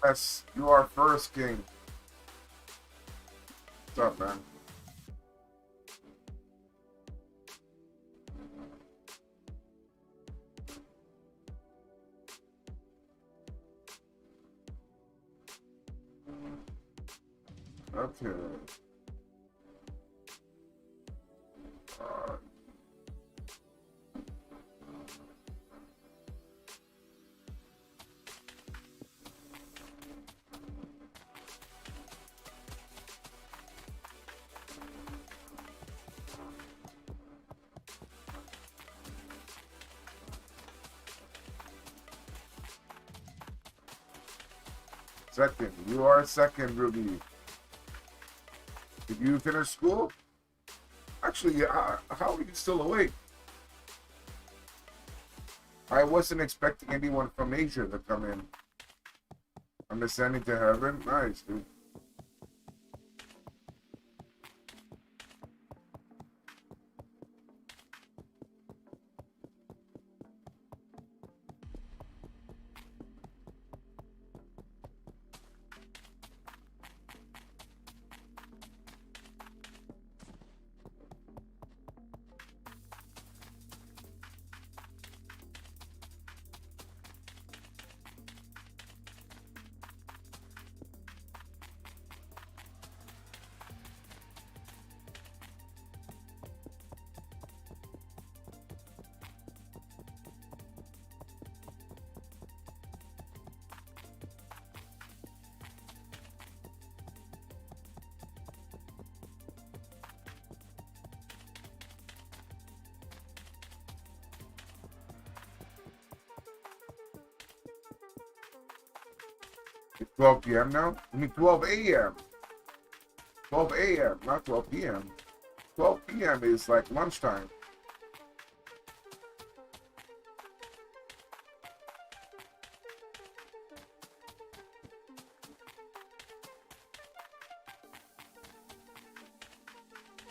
Yes, you are first, King. What's up, man? Okay. Uh, second. You are second, Ruby. Did you finish school? Actually, yeah, how are you still awake? I wasn't expecting anyone from Asia to come in. I'm ascending to heaven. Nice, dude. It's 12 p.m. now? I mean 12 a.m. 12 a.m., not 12 p.m. 12 p.m. is like lunchtime.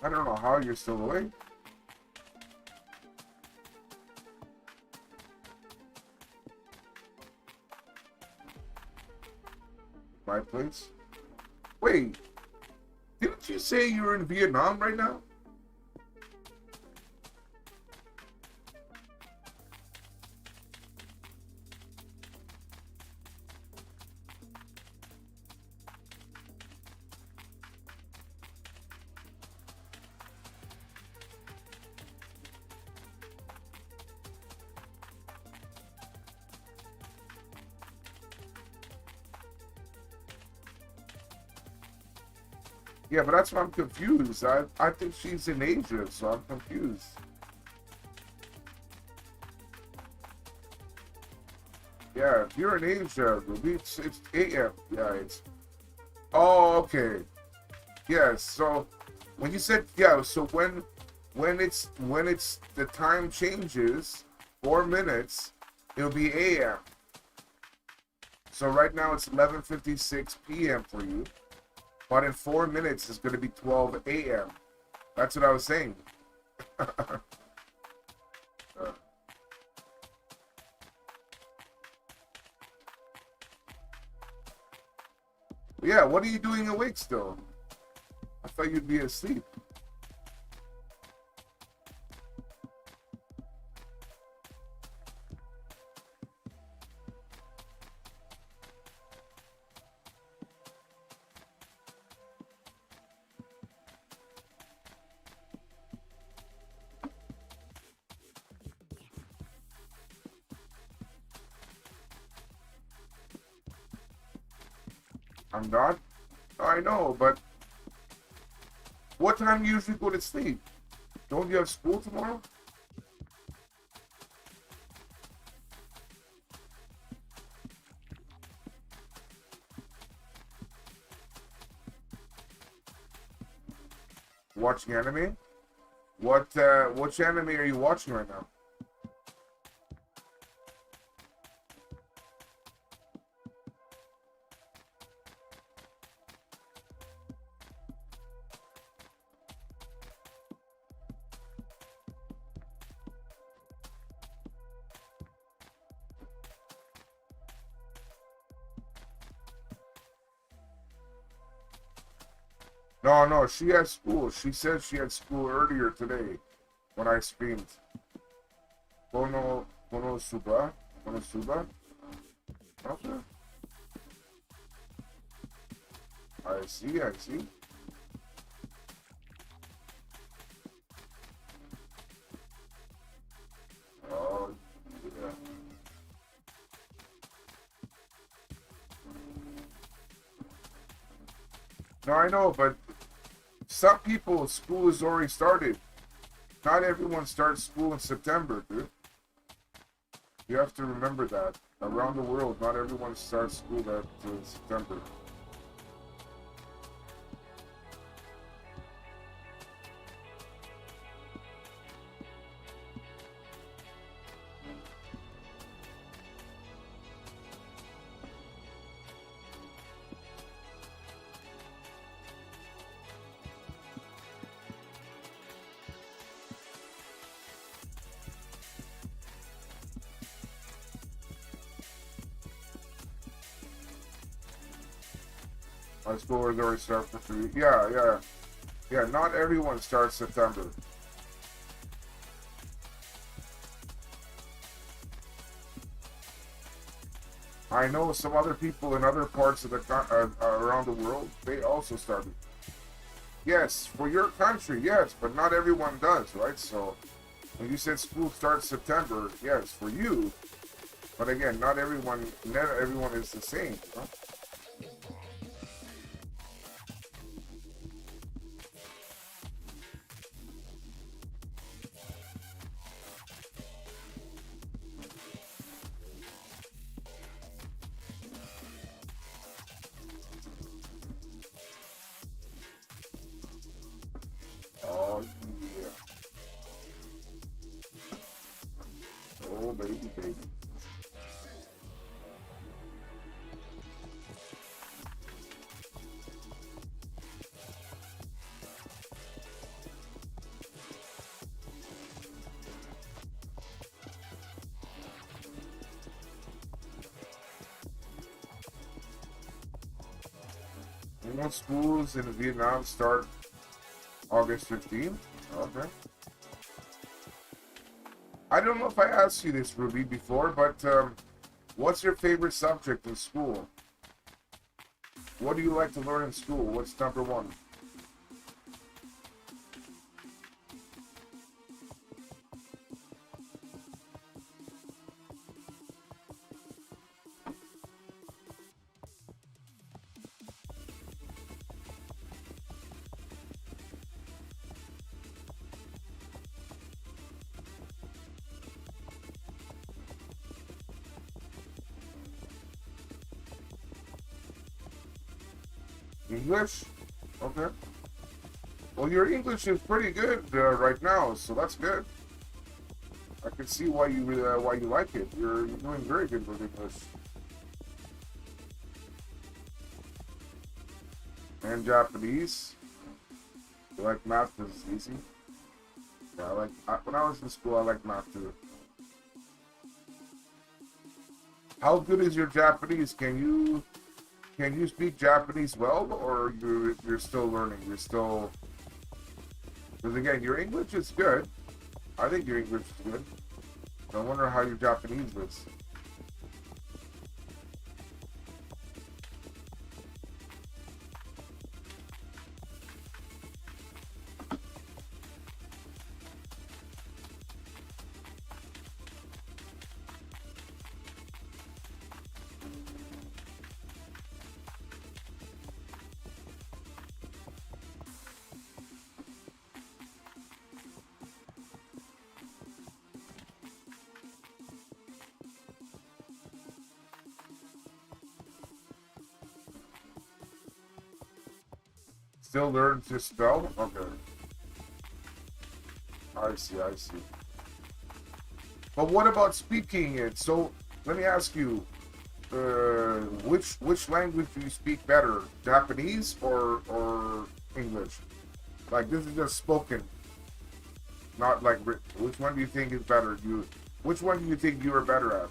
I don't know how you're still awake. My place? Wait, didn't you say you're in Vietnam right now? Yeah, but that's why I'm confused. I think she's in Asia, so I'm confused. Yeah, if you're in Asia, Ruby, it's AM. Yeah, it's. Oh, okay. Yes. So when you said yeah, so when it's the time changes 4 minutes, it'll be AM. So right now it's 11:56 p.m. for you, but in 4 minutes it's going to be 12 a.m. That's what I was saying. Yeah, what are you doing awake still? I thought you'd be asleep. I'm not. I know, but what time do you usually go to sleep? Don't you have school tomorrow? Watching anime? Which anime are you watching right now? No, no, she has school. She said she had school earlier today when I streamed. Konosuba? Konosuba? Okay. I see, I see. Oh, yeah. No, I know, but some people, school has already started. Not everyone starts school in September, dude. You have to remember that. Around the world, not everyone starts school that September. My school has already started for 3. Yeah, yeah. Yeah, not everyone starts September. I know some other people in other parts of the around the world, they also started. Yes, for your country, yes, but not everyone does, right? So when you said school starts September, yes, for you, but again, not everyone is the same. Huh? Oh yeah, oh baby, baby. You know, schools in Vietnam start August 15th. Okay. I don't know if I asked you this, Ruby, before, but what's your favorite subject in school? What do you like to learn in school? What's number one? English? Okay. Well, your English is pretty good right now, so that's good. I can see why you like it. You're doing very good with English and Japanese. You like math because it's easy. Yeah, when I was in school, I liked math too. How good is your Japanese? Can you speak Japanese well, or you're still learning? You're still, because again, your English is good. I think your English is good. I wonder how your Japanese is. Still learn to spell? Okay. I see, I see. But what about speaking it? So let me ask you, which language do you speak better? Japanese or English? Like this is just spoken, not like written. Which one do you think is better? Which one do you think you are better at?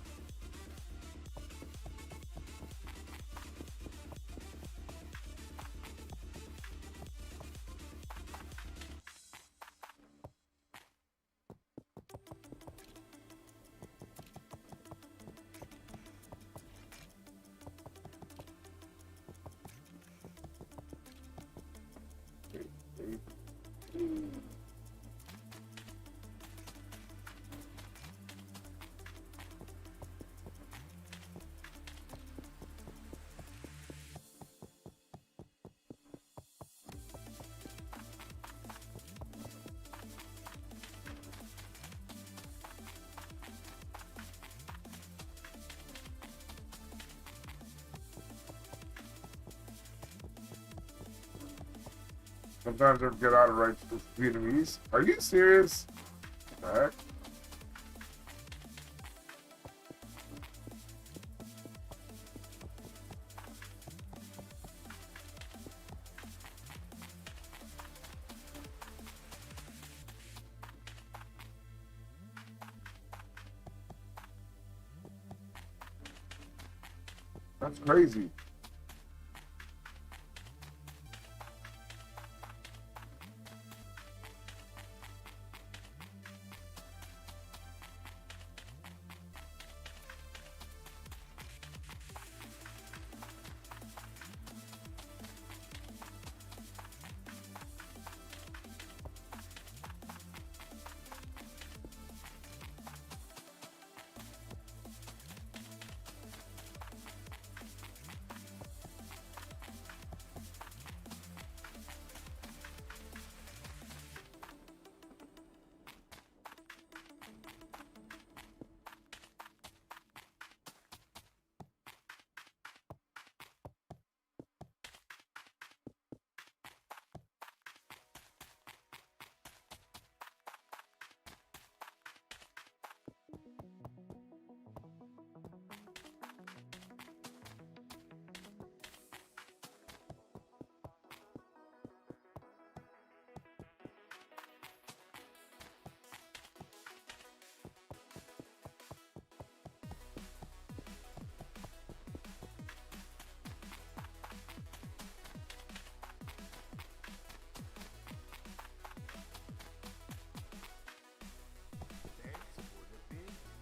Sometimes I forget how to write Vietnamese. Are you serious? What the heck? That's crazy.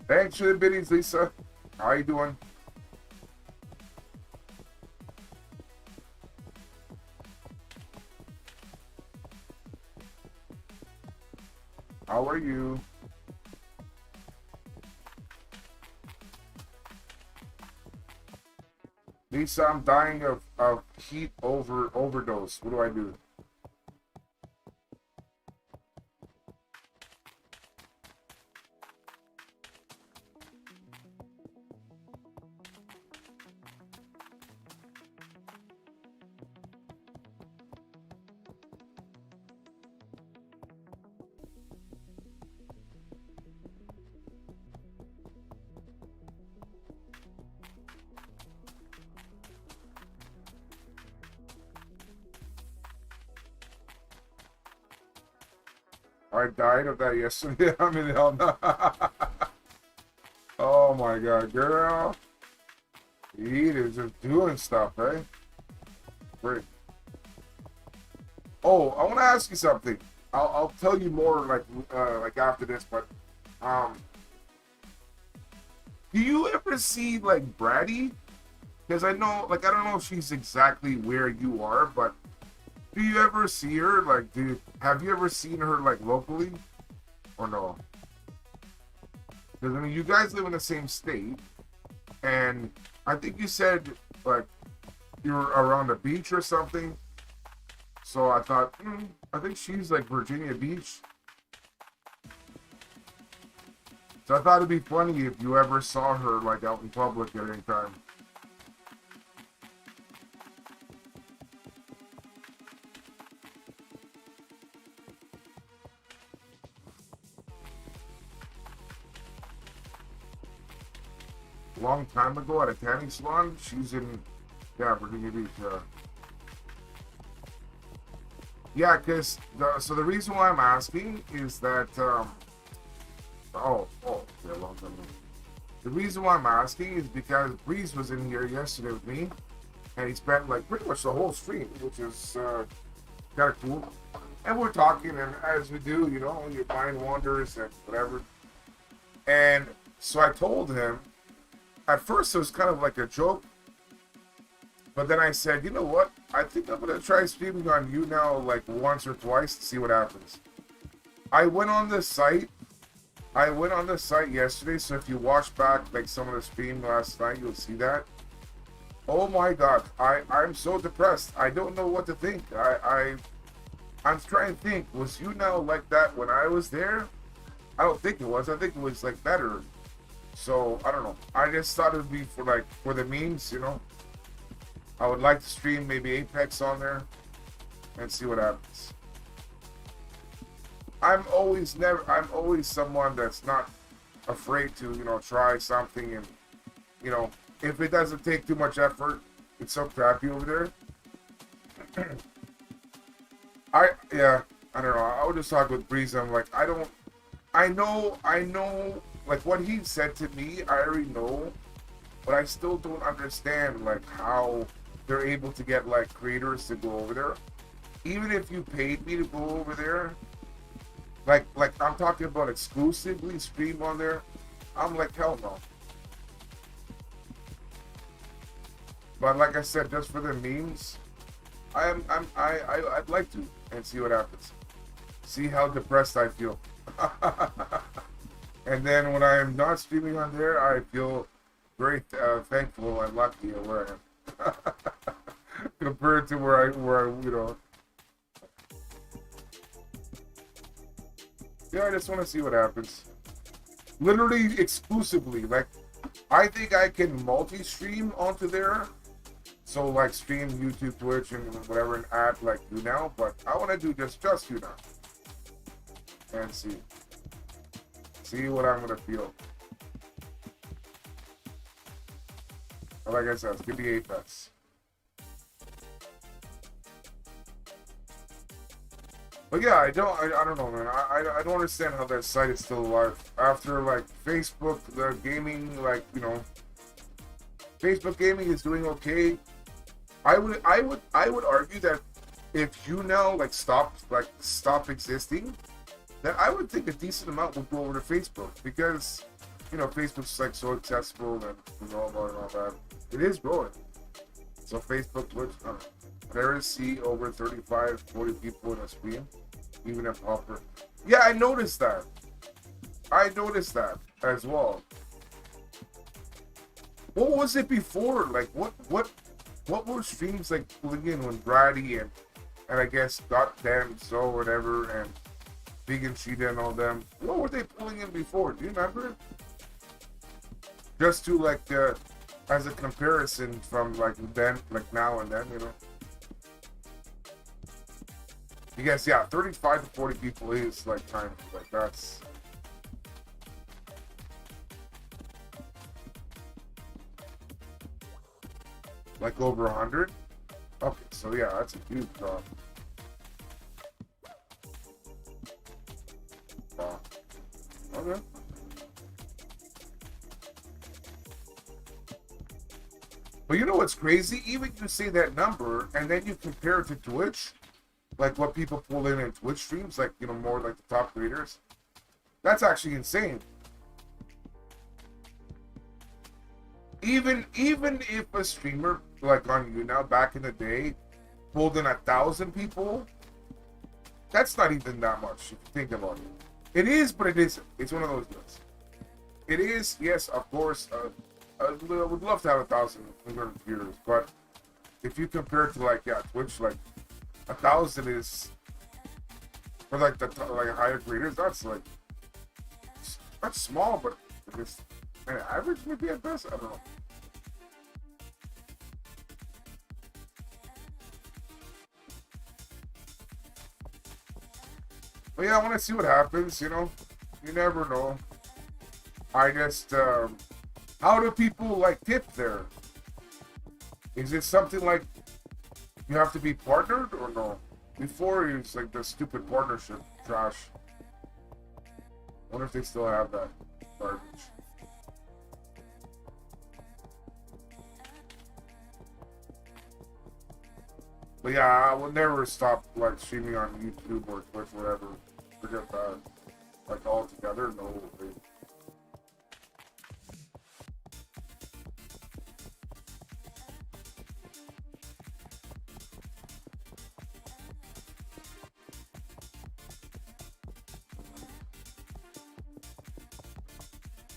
Thanks for the biddies, Lisa. How you doing? How are you? Lisa, I'm dying of heat overdose. What do I do? I died of that yesterday. I'm in hell now. Oh my god, girl. The heat is just doing stuff, eh? Great. Oh, I want to ask you something. I'll tell you more like after this, but do you ever see like Bratty? Because I know, like, I don't know if she's exactly where you are, but do you ever see her? Like, have you ever seen her like locally, or no? Because I mean, you guys live in the same state, and I think you said like you were around the beach or something. So I thought, I think she's like Virginia Beach. So I thought it'd be funny if you ever saw her like out in public at any time. Long time ago at a tanning salon. She's in, yeah, Virginia Beach. Yeah, because so the reason why I'm asking is that yeah, long time ago. The reason why I'm asking is because Breeze was in here yesterday with me, and he spent like pretty much the whole stream, which is kind of cool. And we're talking, and as we do, you know, your mind wanders and whatever. And so I told him. At first, it was kind of like a joke, but then I said, you know what? I think I'm gonna try streaming on you now, like once or twice, to see what happens. I went on the site. Yesterday, so if you watch back like some of the stream last night, you'll see that. Oh my god, I'm so depressed. I don't know what to think. I'm trying to think. Was you now like that when I was there? I don't think it was. I think it was like better. So I don't know. I just thought it would be for the memes, you know. I would like to stream maybe Apex on there. and see what happens. I'm always someone that's not afraid to, try something, and, if it doesn't take too much effort, it's so crappy over there. I don't know. I would just talk with Breeze. I'm like, I know, like what he said to me, I already know, but I still don't understand like how they're able to get like creators to go over there. Even if you paid me to go over there, like I'm talking about exclusively stream on there, I'm like, hell no. But like I said, just for the memes, I'd like to and see what happens. See how depressed I feel. And then when I am not streaming on there, I feel very thankful and lucky at where I am. Compared to where I. Yeah, I just want to see what happens. Literally exclusively. Like, I think I can multi-stream onto there. So, like, stream YouTube, Twitch, and whatever, and add, like, you now. But I want to do just you now. And see. See what I'm going to feel. But like I said, it's going to be Apex. But yeah, I don't know, man. I don't understand how that site is still alive. After, like, Facebook, the gaming, like, Facebook gaming is doing okay. I would argue that if you now like stop existing, then I would think a decent amount would go over to Facebook, because Facebook's like so accessible and all that. It is growing. So Facebook, Twitch, there is see over 35, 40 people in a stream, even at Popper. Yeah, I noticed that. As well. What was it before? Like what were streams like pulling in when Brady and I guess Goddamn So whatever and Vegan Cheetah and all them? What were they pulling in before? Do you remember? Just to like as a comparison from like then, like now and then, You guys, yeah, 35 to 40 people is like time. Like that's. Like over 100? Okay, so yeah, that's a huge drop. Wow. Okay. But you know what's crazy? Even you say that number and then you compare it to Twitch, like what people pull in Twitch streams, like, more like the top creators. That's actually insane. Even if a streamer like on now back in the day pulled in 1,000 people, that's not even that much if you think about it. It is, but it isn't. It's one of those deals. It is, yes, of course. I would love to have 1,000 viewers, but if you compare it to like Twitch, like 1,000 is for like the higher creators. That's small, but it's an average maybe at best. I don't know. But yeah, I want to see what happens, You never know. I just, how do people, like, tip there? Is it something like you have to be partnered or no? Before, it's like the stupid partnership trash. I wonder if they still have that garbage. But yeah, I will never stop like streaming on YouTube or Twitch, whatever. Forget that. Like all together, no way.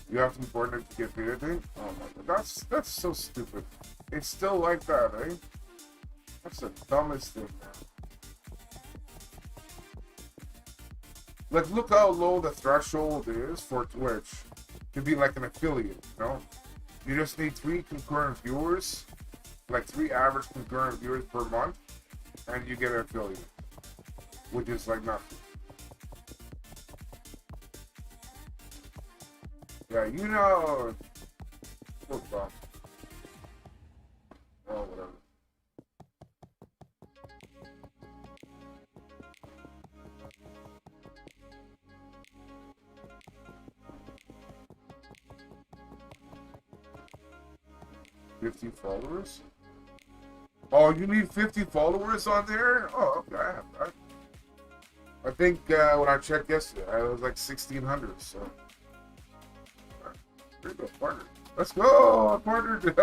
You have to be partnered to get paid, I think? Oh my god, that's so stupid. It's still like that, eh? That's the dumbest thing, man. Like, look how low the threshold is for Twitch to be like an affiliate, You just need 3 concurrent viewers, like 3 average concurrent viewers per month, and you get an affiliate. which is like nothing. Yeah, you know. No problem. Oh, whatever. $50 followers? Oh, you need 50 followers on there? Oh, okay. I have that. I think when I checked yesterday, I was like 1,600. So, pretty good partner. Let's go, I partnered.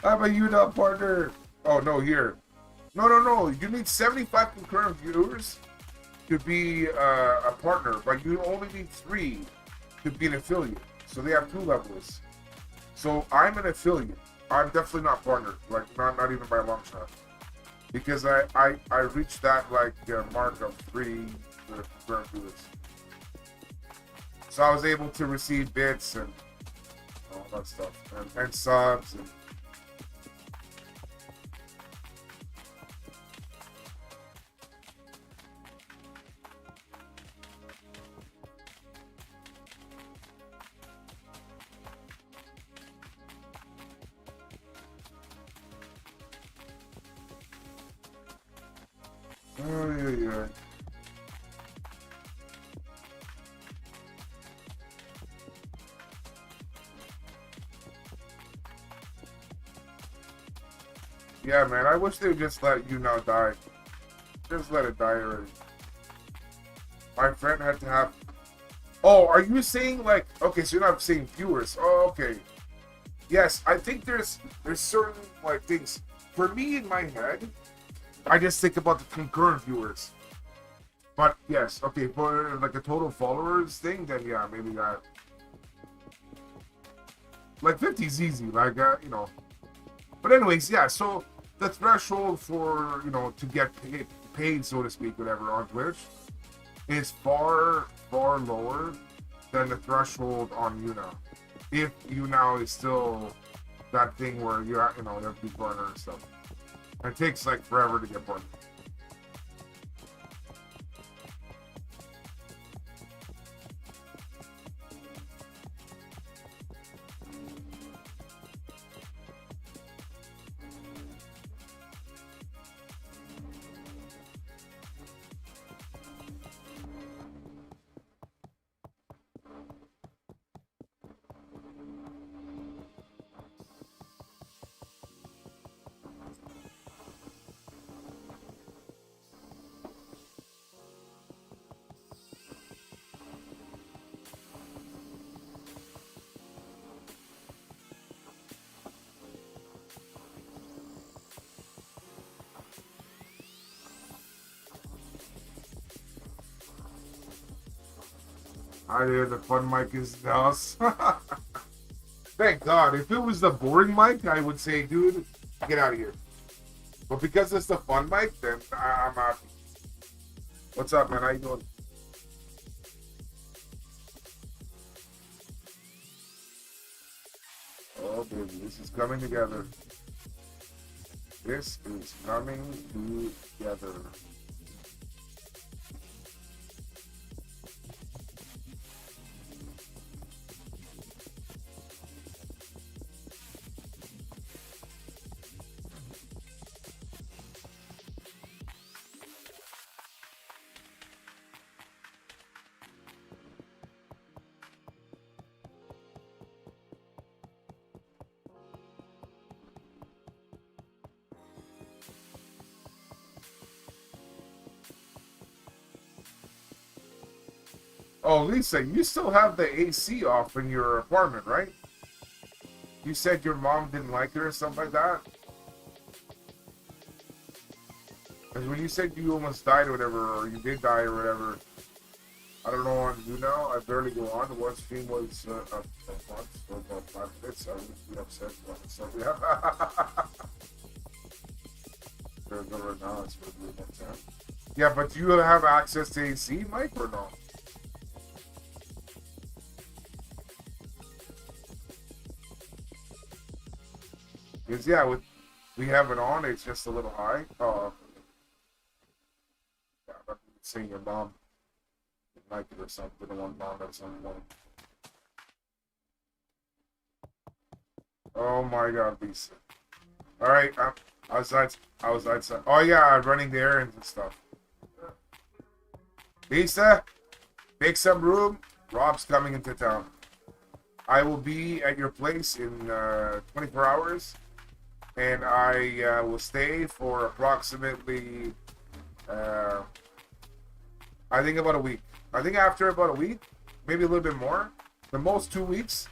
I'm a UW partner. Oh no, here. No. You need 75 concurrent viewers to be a partner, but you only need 3 to be an affiliate. So they have 2 levels. So I'm an affiliate. I'm definitely not partnered. Like not even by a long shot. Because I reached that like mark of 3 concurrent viewers. So I was able to receive bits and all that stuff and subs and oh yeah. Yeah, man, I wish they would just let you now die. Just let it die already. My friend had to have... Oh, are you saying like... Okay, so you're not saying viewers. Oh, okay. Yes, I think there's certain like things. For me, in my head, I just think about the concurrent viewers. But yes, okay, for like a total followers thing, then yeah, maybe that. Like 50 is easy, like, you know. But anyways, yeah, so the threshold for, you know, to get paid, so to speak, whatever, on Twitch is far, far lower than the threshold on YouNow. If YouNow is still that thing where you have to be partner and stuff. It takes like forever to get partner. I hear the fun mic is the house. Thank God. If it was the boring mic, I would say, dude, get out of here. But because it's the fun mic, then I'm happy. What's up, man? How you doing? Oh, baby, this is coming together. This is coming together. Oh, Lisa, you still have the AC off in your apartment, right? You said your mom didn't like it or something like that? Because when you said you almost died or whatever, or you did die or whatever, I don't know on YouNow, I barely go on. One stream was a month for about 5 minutes. I would be upset about it. So, yeah. There's no right now, it's going to be about 10. Yeah, but do you have access to AC, Mike, or no? Because, yeah, we have it on, it's just a little high. Oh, saying your mom didn't like it or something. Didn't want mom at some point. Oh my God, Lisa. All right, I was outside. Oh yeah, I'm running the errands and stuff. Lisa, make some room. Rob's coming into town. I will be at your place in 24 hours, and I will stay for approximately, I think about a week. I think after about a week, maybe a little bit more, the most 2 weeks,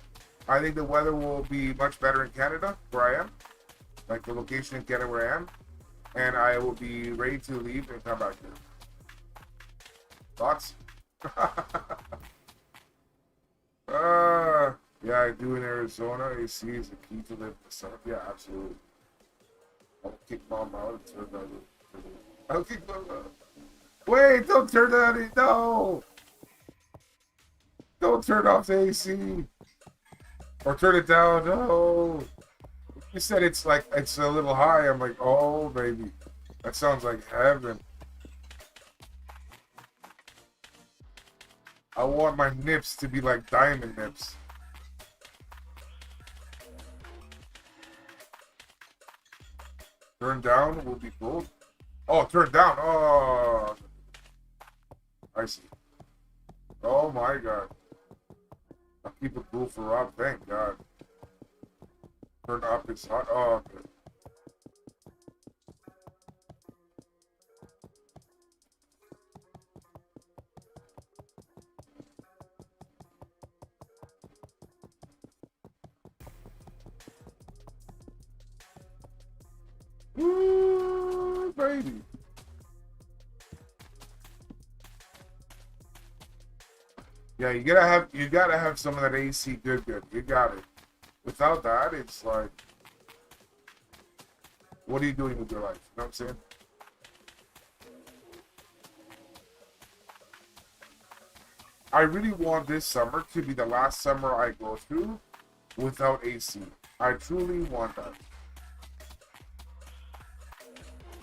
I think the weather will be much better in Canada, where I am, like the location in Canada where I am, and I will be ready to leave and come back here. Thoughts? Yeah, I do in Arizona. AC is the key to live in the sun. Yeah, absolutely. I'll kick mom out and turn that in. I'll kick mom out. Wait, don't turn that in. No! Don't turn off the AC. Or turn it down. No! You said it's like, it's a little high. I'm like, oh, baby. That sounds like heaven. I want my nips to be like diamond nips. Turn down will be cool. Oh, turn down. Oh, I see. Oh my God. I'll keep it cool for Rob. Thank God. Turn up. It's hot. Oh, okay. Ooh, baby. Yeah, you gotta have some of that AC good. You got it. Without that, it's like, what are you doing with your life? You know what I'm saying? I really want this summer to be the last summer I go through without AC. I truly want that.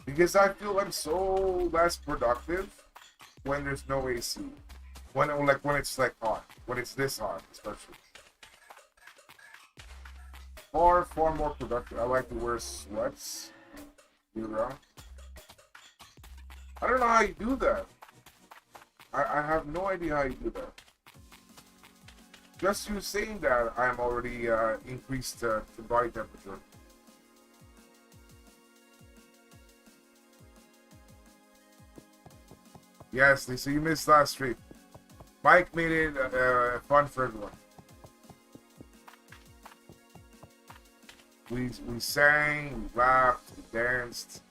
Because I feel I'm so less productive when there's no AC. When it's like hot. When it's this hot, especially. Far more productive. I like to wear sweats year round. I don't know how you do that. I have no idea how you do that. Just you saying that, I'm already increased the body temperature. Yes, Lisa, you missed last stream. Mike made it fun for everyone. We sang, we laughed, we danced.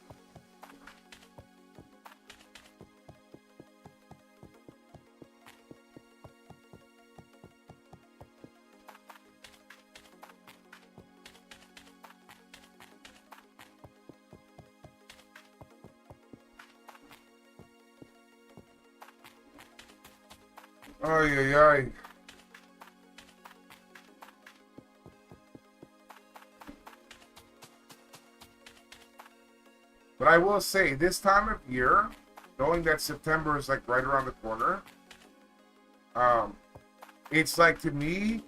Ay, ay, ay. But I will say, this time of year, knowing that September is like right around the corner, it's like, to me,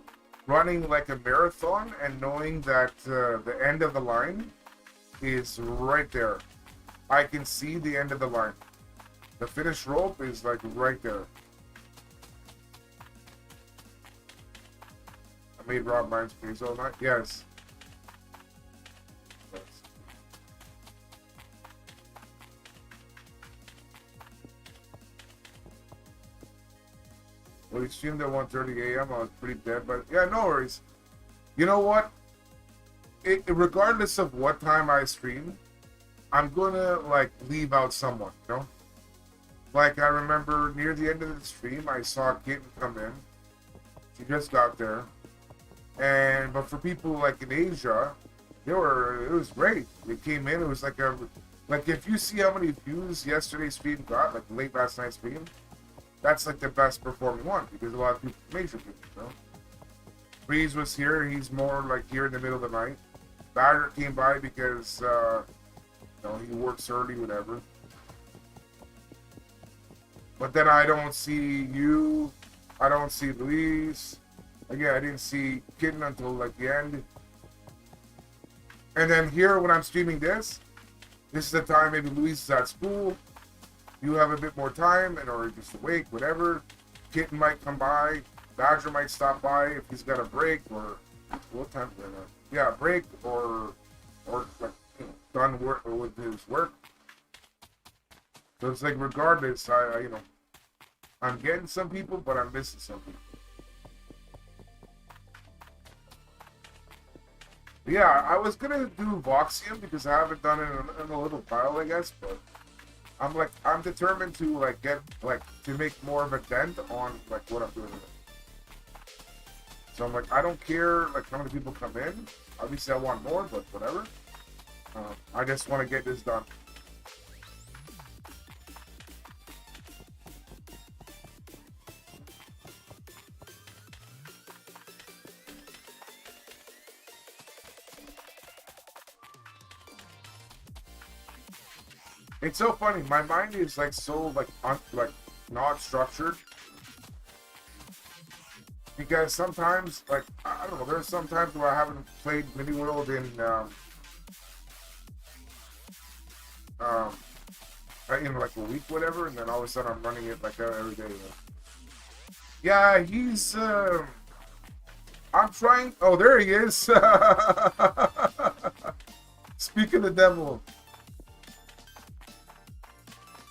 running like a marathon and knowing that the end of the line is right there. I can see the end of the line. The finish rope is like right there. I made Rob Mines please all night. Yes. Yes. Well, we streamed at 1:30 a.m. I was pretty dead, but yeah, no worries. You know what? Regardless of what time I stream, I'm gonna like leave out someone, you know? Like, I remember near the end of the stream, I saw Kitten come in. She just got there. But for people like in Asia, it was great. They came in, it was like if you see how many views yesterday's stream got, like late last night's stream, that's like the best performing one, because a lot of people from Asia, you know? Breeze was here, he's more like here in the middle of the night. Badger came by because, you know, he works early, whatever. But then I don't see you. I don't see Luis. Again, I didn't see Kitten until like the end. And then here, when I'm streaming this is the time maybe Luis is at school. You have a bit more time, and or just awake, whatever. Kitten might come by. Badger might stop by if he's got a break, or what time? Yeah, break, or like, you know, done work or with his work. So it's like regardless, I I'm getting some people, but I'm missing some people. Yeah, I was gonna do Voxium because I haven't done it in a little while, I guess, but I'm determined to like get like to make more of a dent on like what I'm doing. So I'm like, I don't care like how many people come in. Obviously, I want more, but whatever. I just want to get this done. It's so funny. My mind is like so like not structured because sometimes like I don't know. There's some times where I haven't played Mini World in like a week, whatever, and then all of a sudden I'm running it like every day. Yeah, he's. I'm trying. Oh, there he is. Speak of the devil.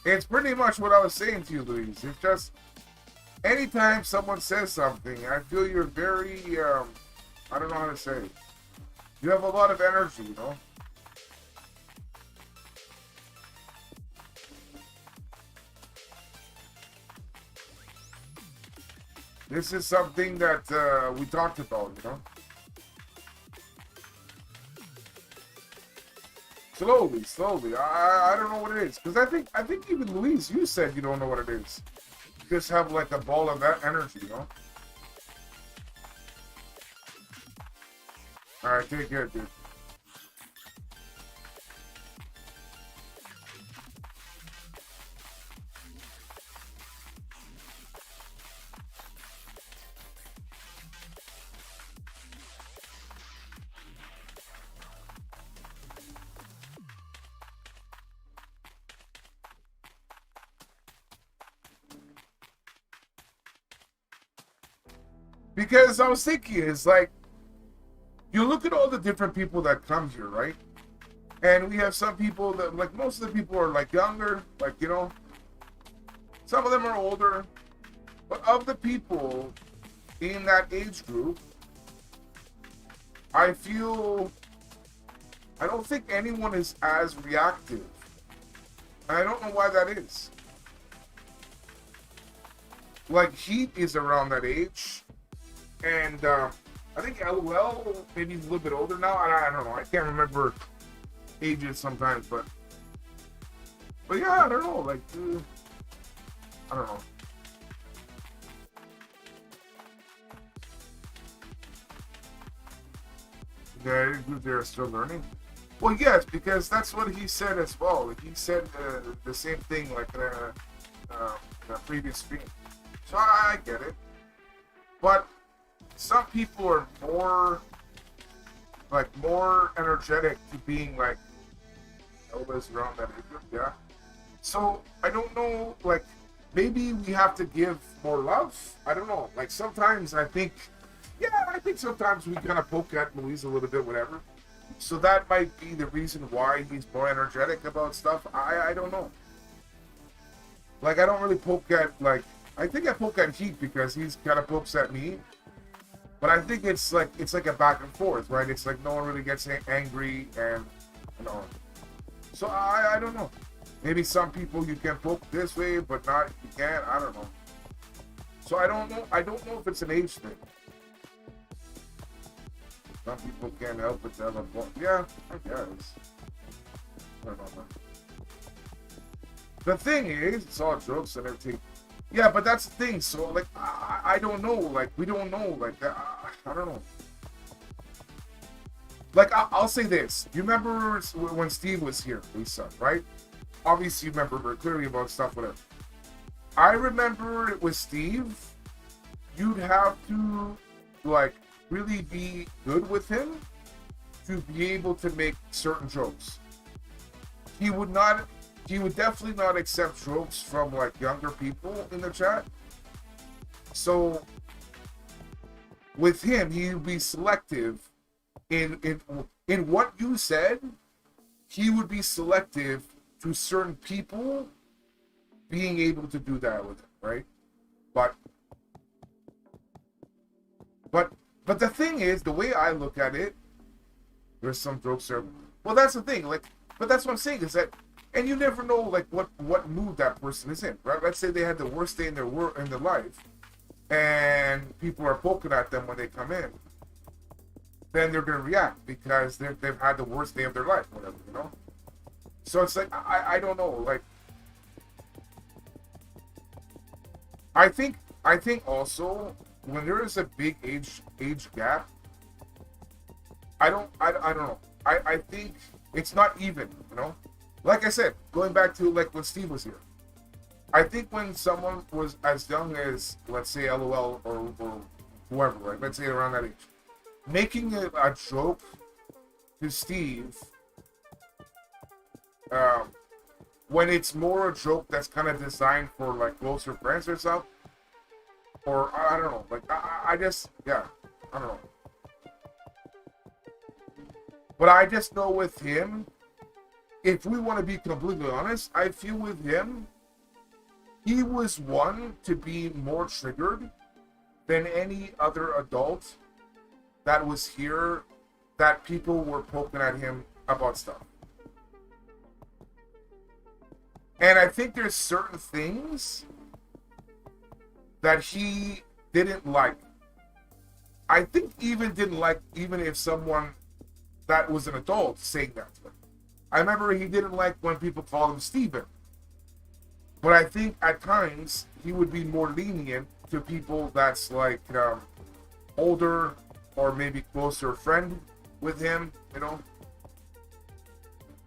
It's pretty much what I was saying to you, Luis. It's just, anytime someone says something, I feel you're very, I don't know how to say it. You have a lot of energy, you know? This is something that we talked about, you know? Slowly. I don't know what it is. Because I think even Luis, you said you don't know what it is. You just have like a ball of that energy, you know? Alright, take care, dude. Because I was thinking, it's like, you look at all the different people that come here, right? And we have some people that, like, most of the people are, like, younger, like, you know, some of them are older. But of the people in that age group, I don't think anyone is as reactive. And I don't know why that is. Like, Heat is around that age. And I think LOL, maybe he's a little bit older now. I don't know. I can't remember ages sometimes, but yeah, I don't know. Like, I don't know. They're still learning. Well, yes, because that's what he said as well. He said the same thing like in a previous stream. So I get it, but some people are more energetic to being like always around that age group, yeah. So I don't know, like maybe we have to give more love. I don't know. Like sometimes I think sometimes we kind of poke at Luis a little bit, whatever. So that might be the reason why he's more energetic about stuff. I don't know. Like I don't really poke at I think I poke at Heat because he's kind of pokes at me. But I think it's like a back and forth, right? It's like no one really gets angry, and you know. So I don't know. Maybe some people you can poke this way, but not you can't. I don't know. So I don't know. I don't know if it's an age thing. Some people can't help but tell them. Yeah, I guess. I don't know, man. The thing is, it's all jokes and everything. Yeah, but that's the thing. So, like, I don't know. Like, we don't know. Like, I don't know. Like, I'll say this. You remember when Steve was here, Lisa, right? Obviously, you remember very clearly about stuff, whatever. I remember with Steve, you'd have to like really be good with him to be able to make certain jokes. He would not. He would definitely not accept jokes from like younger people in the chat. So with him, he would be selective in what you said. He would be selective to certain people being able to do that with him, right? But but the thing is, the way I look at it, there's some jokes there. Well, that's the thing. Like, but that's what I'm saying is that, and you never know like what mood that person is in, right? Let's say they had the worst day in their life, and people are poking at them when they come in. Then they're gonna react because they've had the worst day of their life, whatever, you know. So it's like I don't know. Like, I think also when there is a big age gap, I don't know. I think it's not even, you know. Like I said, going back to like when Steve was here, I think when someone was as young as, let's say, LOL or whoever, right? Let's say around that age, making it a joke to Steve, when it's more a joke that's kind of designed for like closer friends or something, or I don't know. Like I just, yeah, I don't know. But I just know with him, if we want to be completely honest, I feel with him, he was one to be more triggered than any other adult that was here, that people were poking at him about stuff. And I think there's certain things that he didn't like. I think even didn't like, even if someone that was an adult saying that to him. I remember he didn't like when people called him Steven. But I think at times he would be more lenient to people that's like older or maybe closer friend with him, you know.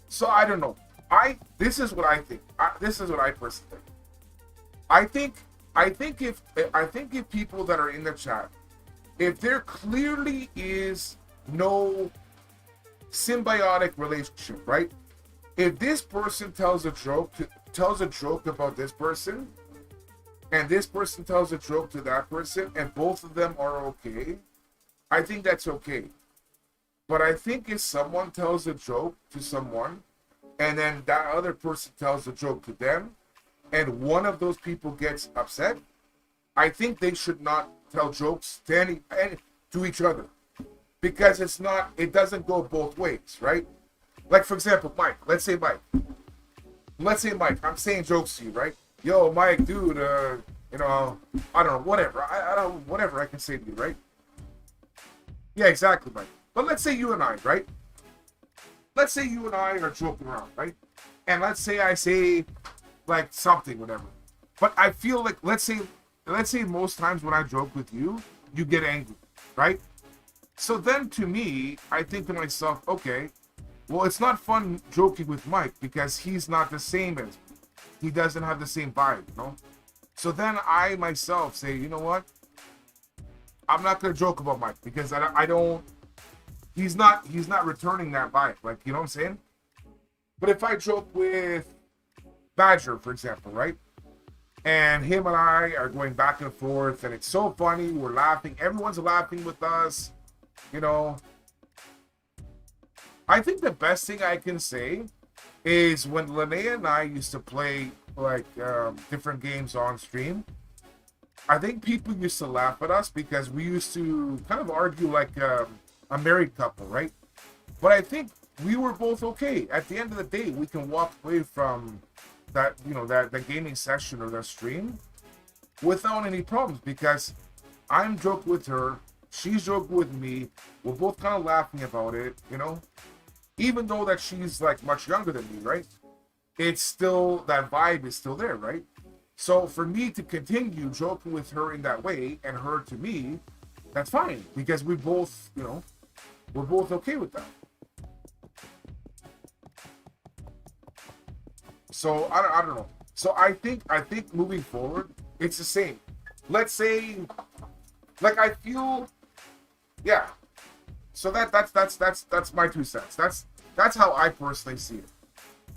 So I don't know. This is what I think. This is what I personally think. I think if people that are in the chat, if there clearly is no symbiotic relationship, right? If this person tells a joke about this person, and this person tells a joke to that person, and both of them are okay, I think that's okay. But I think if someone tells a joke to someone, and then that other person tells a joke to them, and one of those people gets upset, I think they should not tell jokes to to each other. Because it doesn't go both ways, right? Like, for example, Mike, let's say Mike, I'm saying jokes to you, right? Yo, Mike, dude, you know, I don't know, whatever. I don't, whatever I can say to you, right? Yeah, exactly, Mike. But let's say you and I, right? Let's say you and I are joking around, right? And let's say I say, like, something, whatever. But I feel like, let's say most times when I joke with you, you get angry, right? So then to me, I think to myself, okay, well, it's not fun joking with Mike because he's not the same as me. He doesn't have the same vibe, you know? So then I myself say, you know what? I'm not going to joke about Mike because I don't, he's not returning that vibe. Like, you know what I'm saying? But if I joke with Badger, for example, right? And him and I are going back and forth and it's so funny. We're laughing. Everyone's laughing with us. You know, I think the best thing I can say is when Linnea and I used to play like different games on stream, I think people used to laugh at us because we used to kind of argue like a married couple, right? But I think we were both okay. At the end of the day, we can walk away from that, you know, that gaming session or that stream without any problems because I'm joking with her. She's joking with me. We're both kind of laughing about it, you know? Even though that she's like much younger than me, right? It's still, that vibe is still there, right? So for me to continue joking with her in that way and her to me, that's fine because we both, you know, we're both okay with that. So I don't know. So I think moving forward, it's the same. Let's say, like I feel, yeah. So that's my 2 cents. That's how I personally see it.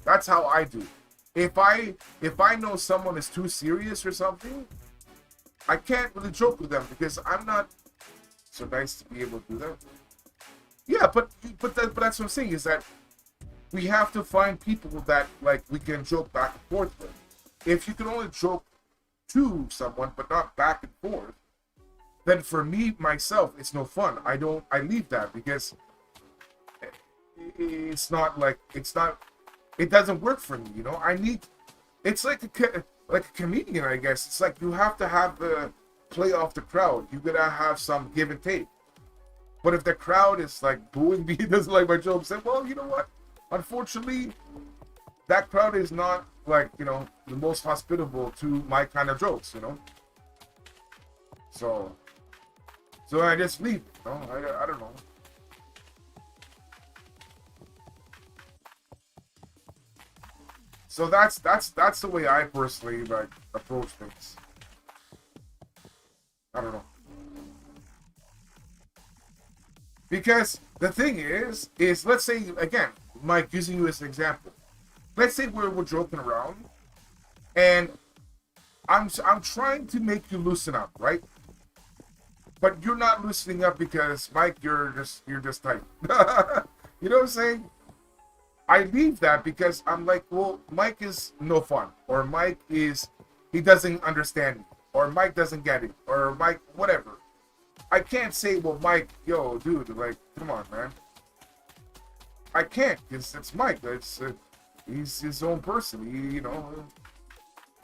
That's how I do. If I know someone is too serious or something, I can't really joke with them because I'm not so nice to be able to do that. Yeah, but that's what I'm saying is that we have to find people that like we can joke back and forth with. If you can only joke to someone but not back and forth, then for me myself it's no fun. I leave that because it doesn't work for me, you know. I need it's like like a comedian, I guess. It's like you have to have the play off the crowd. You gotta have some give and take. But if the crowd is like booing me, doesn't like my jokes, then well, you know what? Unfortunately, that crowd is not like, you know, the most hospitable to my kind of jokes, you know. So I just leave, you know. I don't know. So that's the way I personally like approach things. I don't know. Because the thing is let's say again, Mike, using you as an example. Let's say we're joking around, and I'm trying to make you loosen up, right? But you're not loosening up because Mike, you're just tight. You know what I'm saying? I leave that because I'm like, well, Mike is no fun, or he doesn't understand me, or Mike doesn't get it, or Mike whatever. I can't say, well, Mike, yo, dude, like, come on, man. I can't, because it's Mike. He's his own person. You know,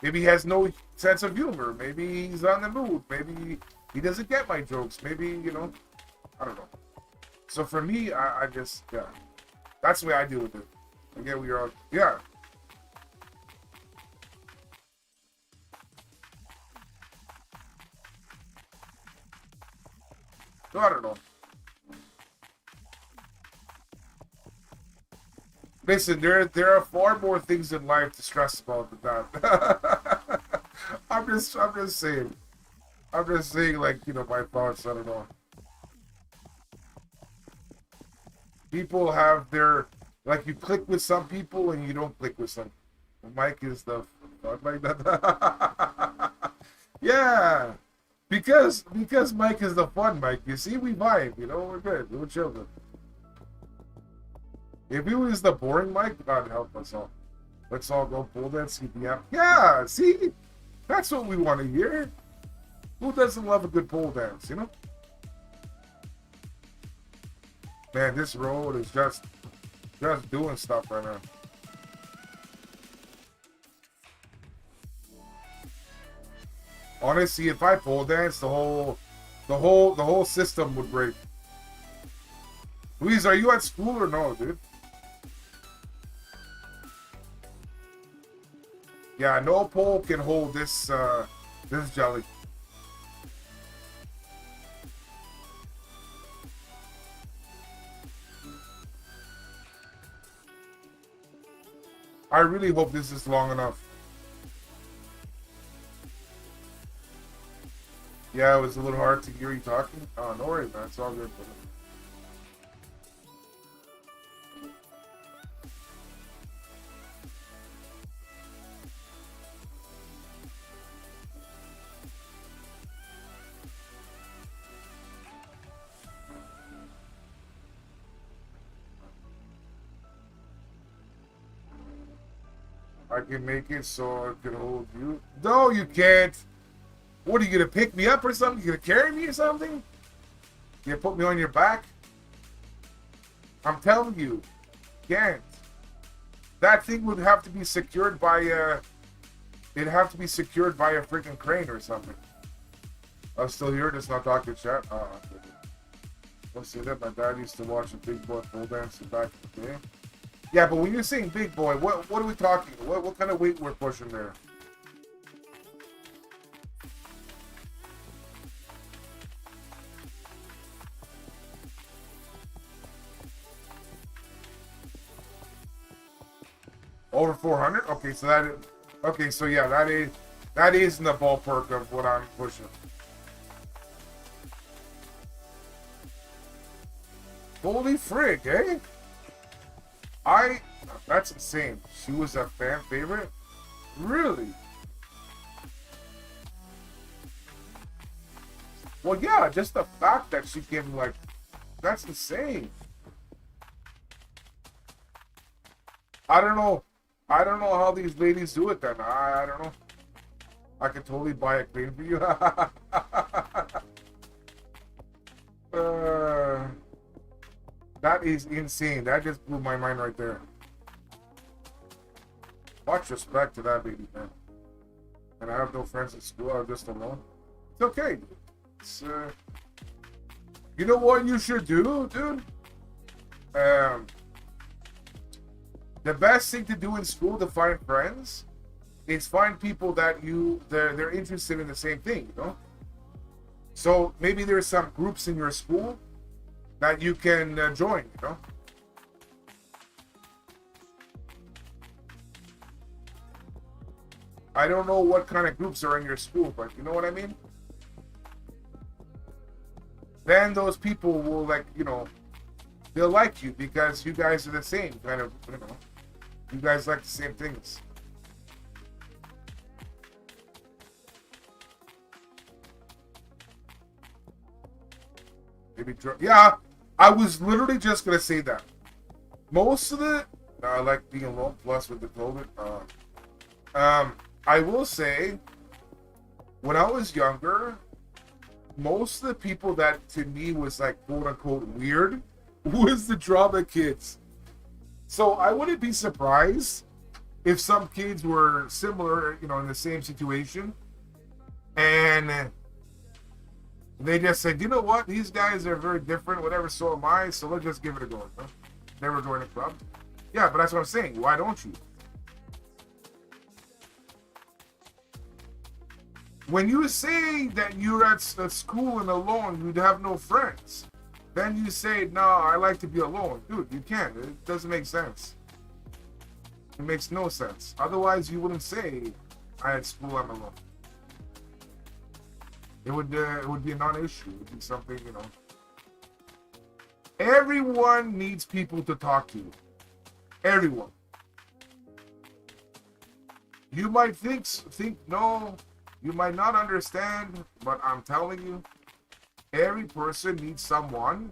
maybe he has no sense of humor. Maybe he's on the mood. Maybe he doesn't get my jokes. Maybe, you know, I don't know. So for me, I just, yeah, that's the way I deal with it. Again, we are, yeah. So I don't know. Listen, there are far more things in life to stress about than that. I'm just saying. I'm just saying, like, you know, my thoughts. I don't know. People have their, like, you click with some people and you don't click with some. Mike is the like that. Yeah, because Mike is the fun Mike. You see, we vibe. You know, we're good. We're chilling. If he was the boring Mike, God help us all. Let's all go pull that CPM. Yeah, see, that's what we want to hear. Who doesn't love a good pole dance? You know. Man, this road is just doing stuff right now. Honestly, if I pole dance, the whole system would break. Luis, are you at school or no, dude? Yeah, no pole can hold this jelly. I really hope this is long enough. Yeah, it was a little hard to hear you talking. Oh, no worries, man. It's all good, brother. I can make it so I can hold you. No, you can't. What, are you gonna pick me up or something? You gonna carry me or something? You gonna put me on your back? I'm telling you, can't. That thing would have to be secured by it'd have to be secured by a freaking crane or something. I'm still here, just not talking chat. Let's see that. My dad used to watch a big boy pole dance back in the day. Yeah, but when you're saying big boy, what are we talking? What kind of weight we're pushing there? Over 400? Okay, so Okay, so yeah, that is in the ballpark of what I'm pushing. Holy frig, eh? That's insane. She was a fan favorite? Really? Well, yeah, just the fact that she can, like, that's insane. I don't know. I don't know how these ladies do it then. I don't know. I could totally buy a crane for you. That is insane. That just blew my mind right there. Much respect to that lady, man. And I have no friends at school. I'm just alone. It's okay. It's, you know what you should do, dude? The best thing to do in school to find friends is find people that they're interested in the same thing, you know? So maybe there's some groups in your school that you can join, you know? I don't know what kind of groups are in your school, but you know what I mean? Then those people will, like, you know, they'll like you because you guys are the same, kind of, you know. You guys like the same things. Maybe, yeah, I was literally just gonna say that. Most of the, I like being alone, plus with the COVID. I will say, when I was younger, most of the people that to me was like quote unquote weird was the drama kids. So I wouldn't be surprised if some kids were similar, you know, in the same situation, and they just said, you know what, these guys are very different, whatever, so am I, so let's just give it a go. Huh? Never join a club. Yeah, but that's what I'm saying. Why don't you? When you say that you're at school and alone, you'd have no friends. Then you say, no, I like to be alone. Dude, you can't. It doesn't make sense. It makes no sense. Otherwise, you wouldn't say, I at school, I'm alone. It would be a non-issue. It would be something, you know. Everyone needs people to talk to. Everyone. You might think no, you might not understand, but I'm telling you, every person needs someone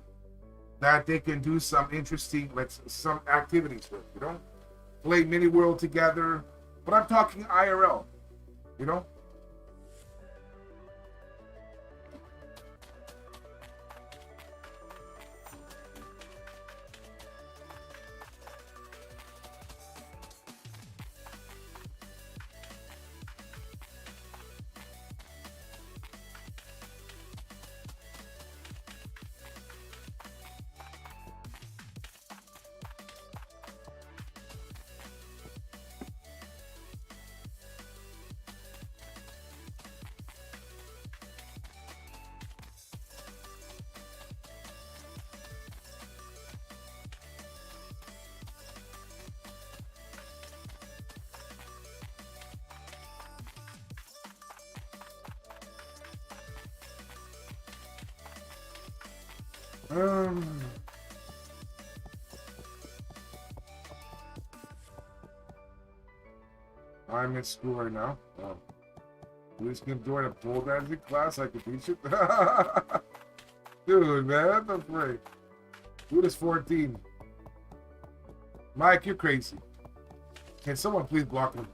that they can do some interesting, some activities with, you know? Play mini world together, but I'm talking IRL, you know? I'm in school right now. We just gonna join a pole dancing class. I could teach it. Dude, man, that's great. Dude is 14. Mike, you're crazy. Can someone please block him?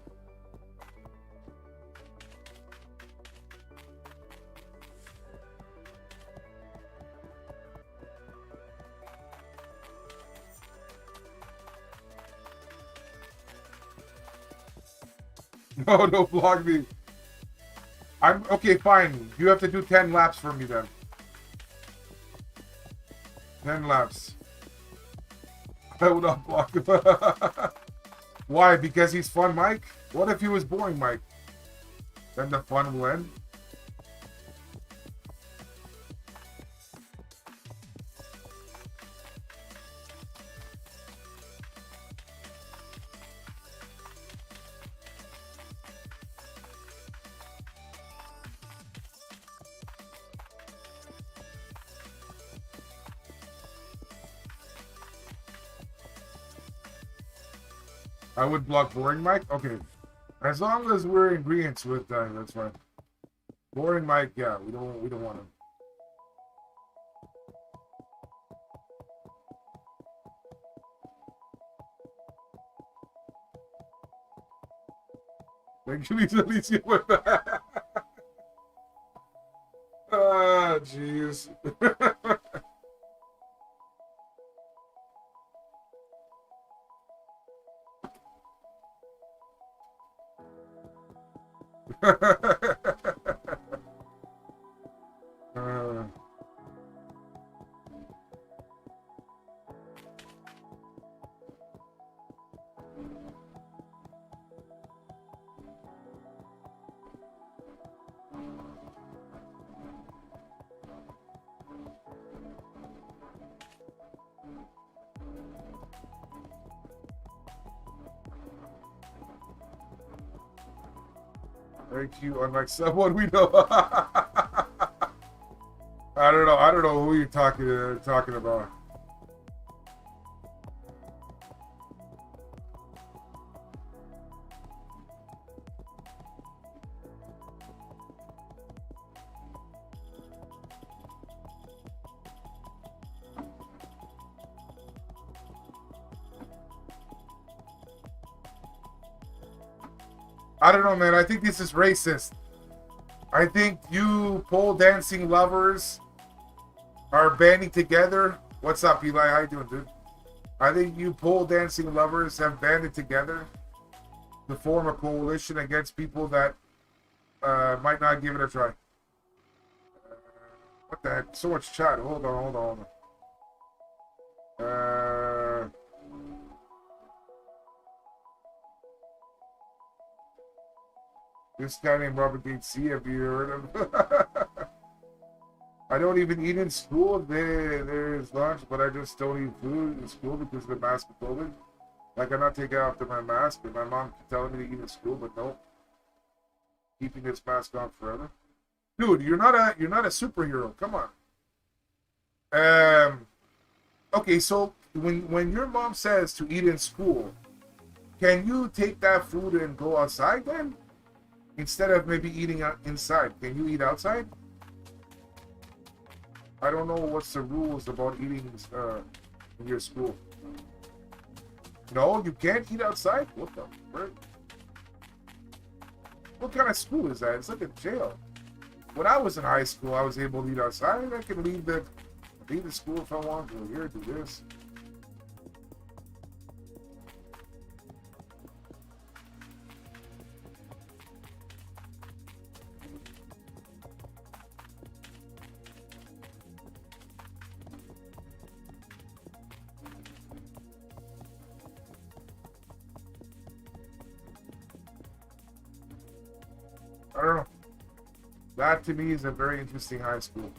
No, don't block me. I'm okay, fine. You have to do 10 laps for me then. 10 laps. I will not block him. Why? Because he's fun, Mike? What if he was boring, Mike? Then the fun will end. I would block boring mic. Okay, as long as we're in agreement with that, that's fine. Boring mic, yeah, we don't want him. Thank you, Lisa. At least you went back. Ah, jeez. Thank you, unlike someone we know. I don't know who you're talking about. I don't know, man. I think this is racist. I think you pole dancing lovers are banding together. What's up, Eli? How you doing, dude? I think you pole dancing lovers have banded together to form a coalition against people that might not give it a try. What the heck? So much chat. Hold on. This guy named RobertGatesC, have you heard of him? I don't even eat in school. There's lunch, but I just don't eat food in school because of the mask of COVID. Like, I'm not taking off my mask, but my mom kept telling me to eat in school, but no. Keeping this mask on forever. Dude, you're not a superhero. Come on. Okay, so when your mom says to eat in school, can you take that food and go outside then? Instead of maybe eating inside, can you eat outside? I don't know what's the rules about eating in your school. No, you can't eat outside? What the frick? What kind of school is that? It's like a jail. When I was in high school, I was able to eat outside. I could leave the school if I want to. Here, do this. I don't know. That to me is a very interesting high school.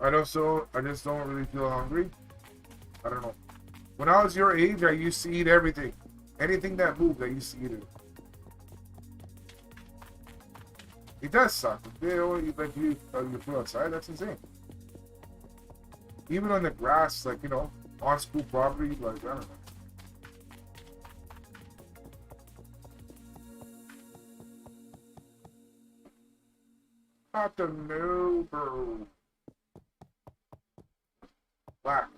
I just don't really feel hungry. I don't know. When I was your age, I used to eat everything. Anything that moved, I used to eat it. It does suck. You feel outside, that's insane. Even on the grass, like, on school property, like, I don't know. Not the no, bro. Black.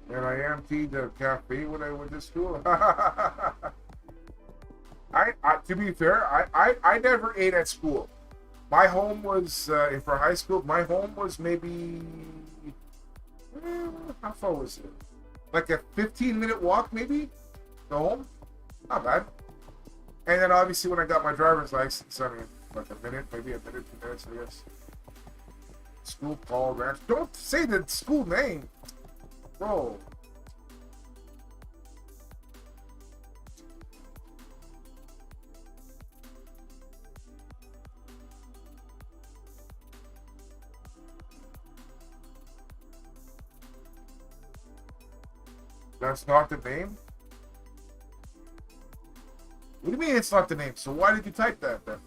And I emptied the cafe when I went to school. To be fair, I never ate at school. My home was, for high school, my home was maybe, how far was it? Like a 15-minute walk, maybe, to home? Not bad. And then obviously when I got my driver's license, I mean, like a minute, maybe a minute, 2 minutes, I guess. School Paul Ranch. Don't say the school name, bro. That's not the name? What do you mean it's not the name? So why did you type that then?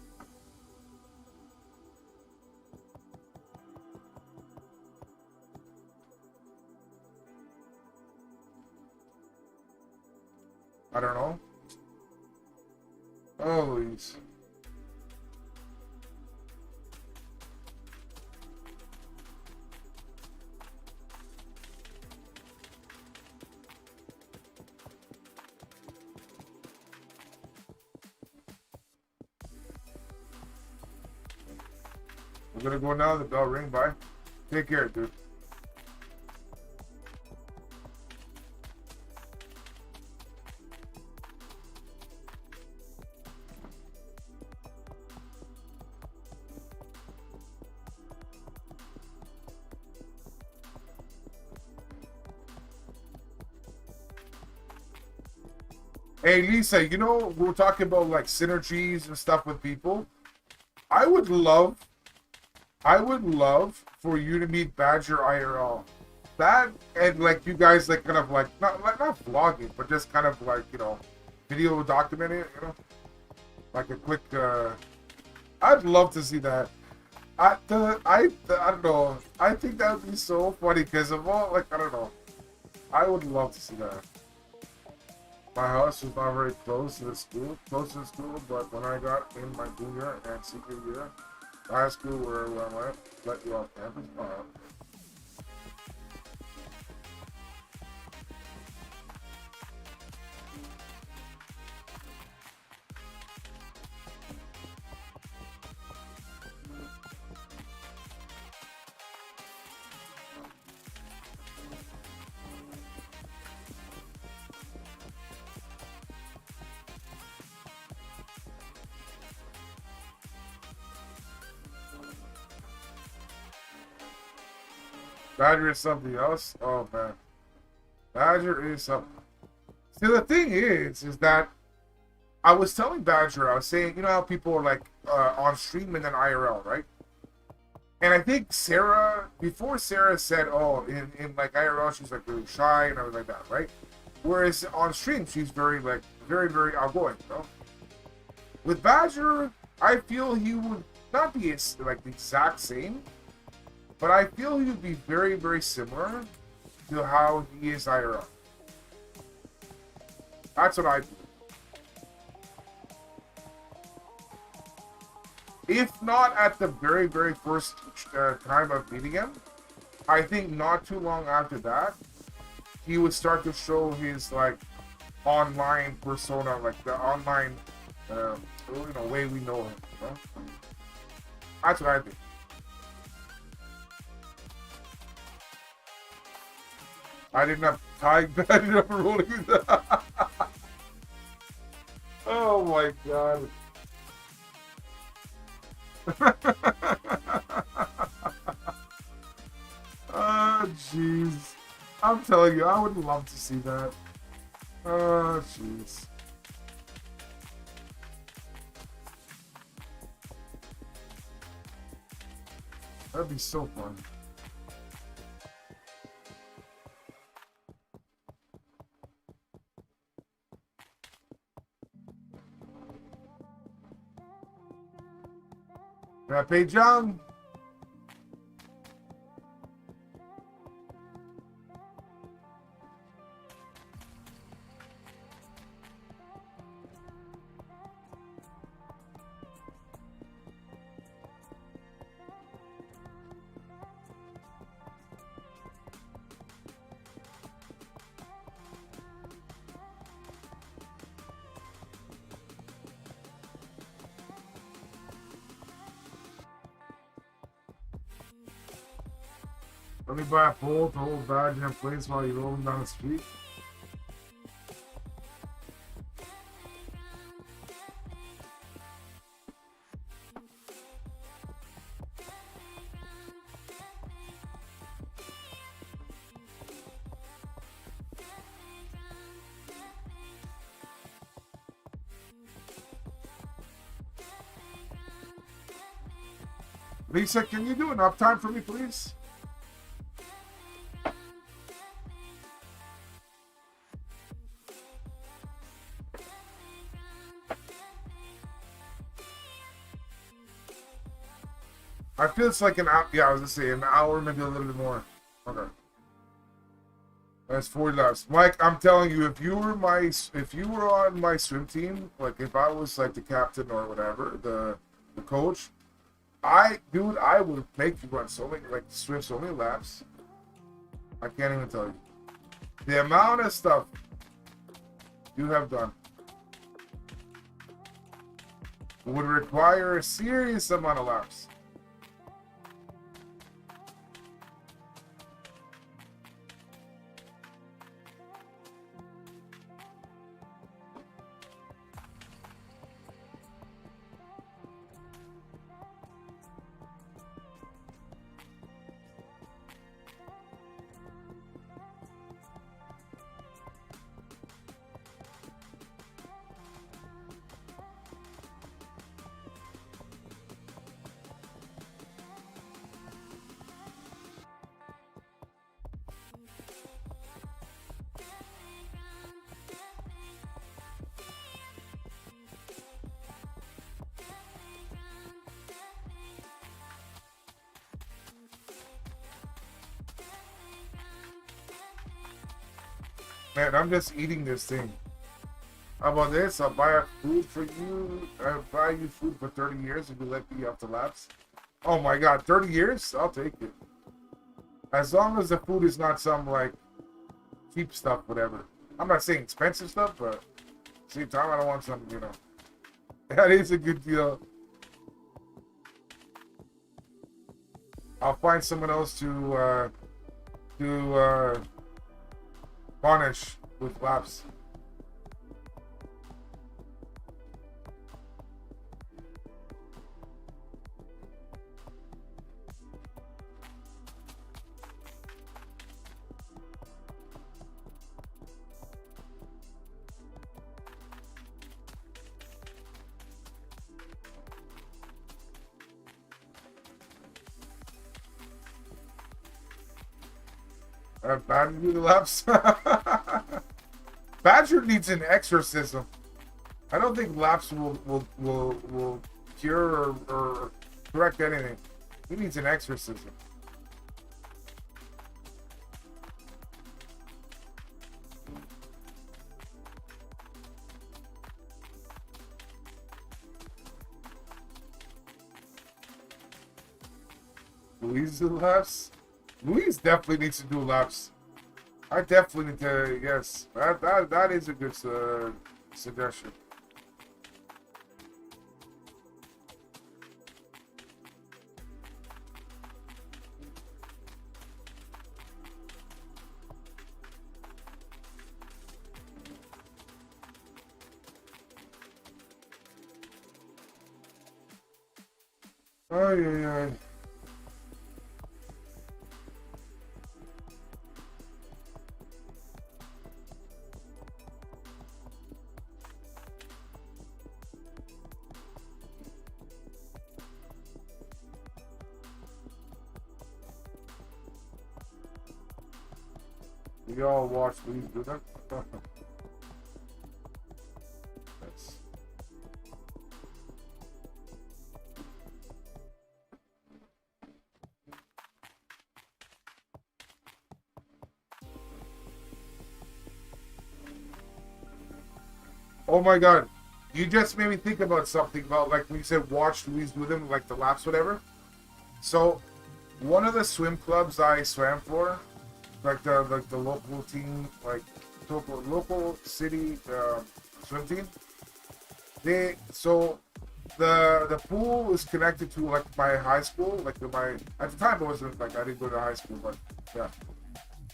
I don't know. Oh, Louise. We're gonna go now. The bell ring. Bye. Take care, dude. Hey Lisa, you know we're talking about like synergies and stuff with people. I would love for you to meet Badger IRL. That and like you guys like kind of like not vlogging, but just kind of like, you know, video documenting, you know, like a quick. I'd love to see that. I don't know. I think that would be so funny because of all like I don't know. I would love to see that. My house was not very close to the school, but when I got in my junior and senior year, high school where I went, let you off campus. Badger is something else. Oh man, Badger is something. See, the thing is that I was telling Badger, I was saying, you know how people are like on stream and then IRL, right? And I think Sarah, before Sarah said, oh, in like IRL, she's like really shy and everything like that, right? Whereas on stream, she's very like very very outgoing, you know. With Badger, I feel he would not be like the exact same. But I feel he would be very, very similar to how he is IRL. That's what I do. If not at the very, very first time of meeting him, I think not too long after that, he would start to show his like online persona, like the online, way we know him. You know? That's what I think. I didn't have time. I didn't have rolling. Oh my god. Oh jeez. I'm telling you, I would love to see that. Oh jeez. That'd be so fun. Pepe Jung. Let me buy a pole to hold Badger in place while you roll him down the street. Lisa, can you do an uptime for me, please? I feel it's like an hour. Yeah, I was gonna say an hour, maybe a little bit more. Okay. That's 40 laps. Mike, I'm telling you, if you were on my swim team, like if I was like the captain or whatever, the coach, I would make you run so many, like swim so many laps. I can't even tell you. The amount of stuff you have done would require a serious amount of laps. Man, I'm just eating this thing. How about this? I'll buy food for you. I'll buy you food for 30 years if you let me off the laps. Oh my god, 30 years? I'll take it. As long as the food is not some, like, cheap stuff, whatever. I'm not saying expensive stuff, but at the same time, I don't want some, you know. That is a good deal. I'll find someone else to punish with laps. Badger do the laps. Badger needs an exorcism. I don't think laps will cure or correct anything. He needs an exorcism. Louise do laps? Louise definitely needs to do laps. I definitely need to, yes. That is a good suggestion. Ay, ay, ay. We all watch Louise do that. That's... Oh my god. You just made me think about something about, like, when you said watch Louise do them, like the laps, whatever. So, one of the swim clubs I swam for, like the local team, like local city swim team. The pool is connected to like my high school, like my, at the time it wasn't like I didn't go to high school, but yeah.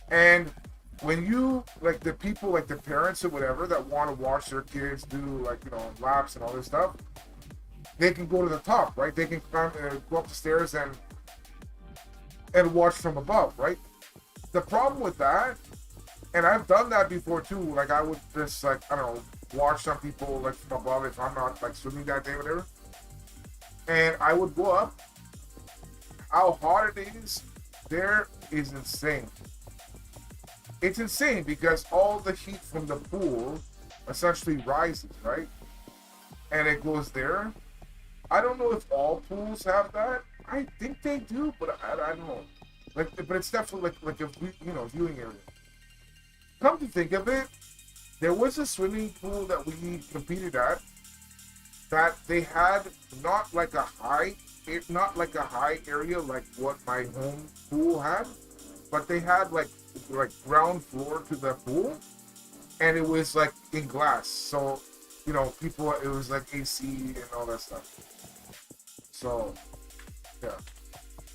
And when you, like, the people, like the parents or whatever that want to watch their kids do, like, you know, laps and all this stuff, they can go to the top, right? They can climb, go up the stairs and watch from above, right? The problem with that, and I've done that before too, like I would just, like, I don't know, watch some people like from above if I'm not like swimming that day or whatever, and I would go up how hot it is there is insane. It's insane because all the heat from the pool essentially rises, right? And it goes there. I don't know if all pools have that. I think they do, but I don't know. Like, but it's definitely like a viewing area. Come to think of it, there was a swimming pool that we competed at that they had not like a high area like what my home pool had, but they had like ground floor to the pool, and it was like in glass. So, people, it was like AC and all that stuff. So, yeah.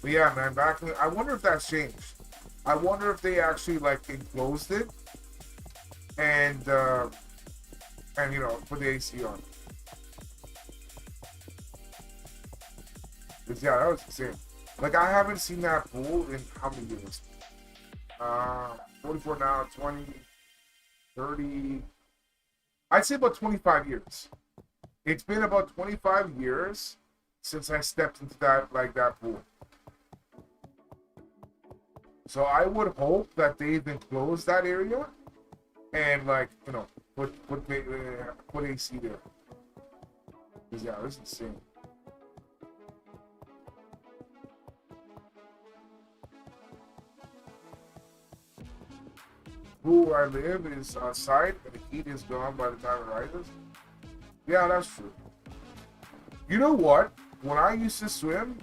But yeah, man, I wonder if that's changed. I wonder if they actually like enclosed it and put the AC on. Cause yeah, that was insane. Like, I haven't seen that pool in how many years? 44 now, 20, 30. I'd say about 25 years. It's been about 25 years since I stepped into that pool. So I would hope that they've enclosed that area and put AC there. Cause yeah, this is insane. Where I live is outside, and the heat is gone by the time it rises. Yeah, that's true. You know what? When I used to swim,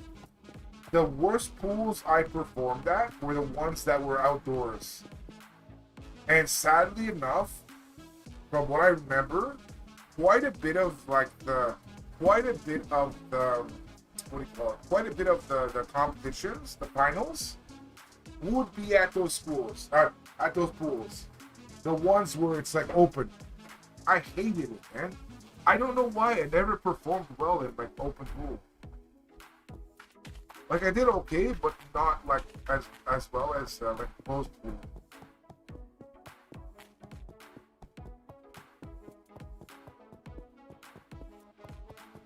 the worst pools I performed at were the ones that were outdoors. And sadly enough, from what I remember, quite a bit of the competitions, the finals, would be at those schools, at those pools. The ones where it's like open. I hated it, man. I don't know why I never performed well in like open pool. Like, I did okay, but not like as well as like closed pool.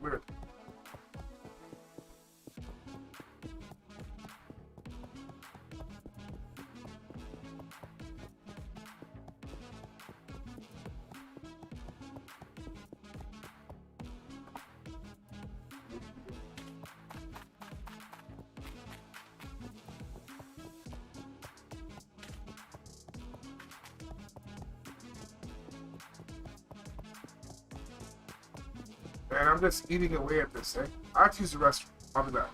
Weird. Man, I'm just eating away at this thing. I have to use the restroom. I'll be back.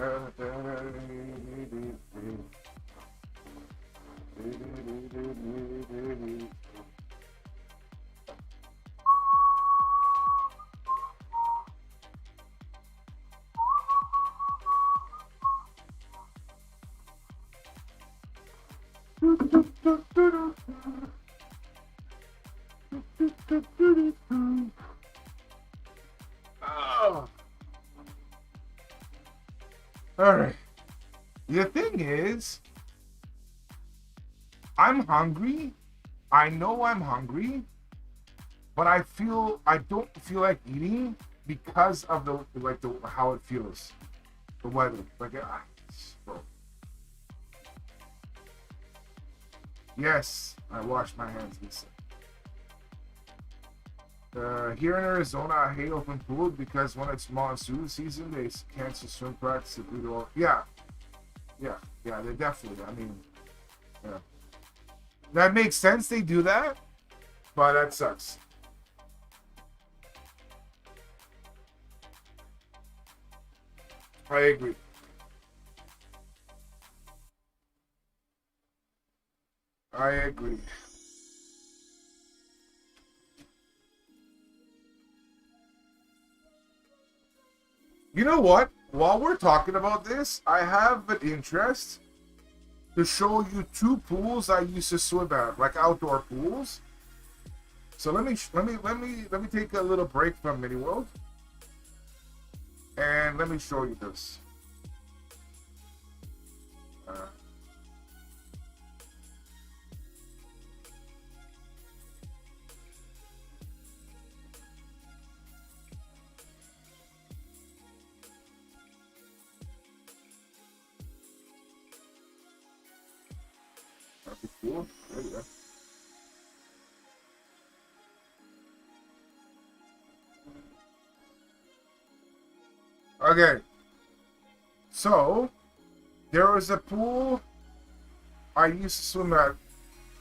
Oh. All right. The thing is, I'm hungry. I know I'm hungry, but I don't feel like eating because of the how it feels, the weather. Bro. Yes, I washed my hands. Listen. Here in Arizona, I hate open pool because when it's monsoon season, they cancel swim practice. Yeah, they definitely. I mean, yeah, that makes sense. They do that, but that sucks. I agree. I agree. You know what? While we're talking about this, I have an interest to show you two pools I used to swim at, like outdoor pools. So let me take a little break from Mini World, and let me show you this. That'd be cool. There you go. Okay, so there was a pool I used to swim at,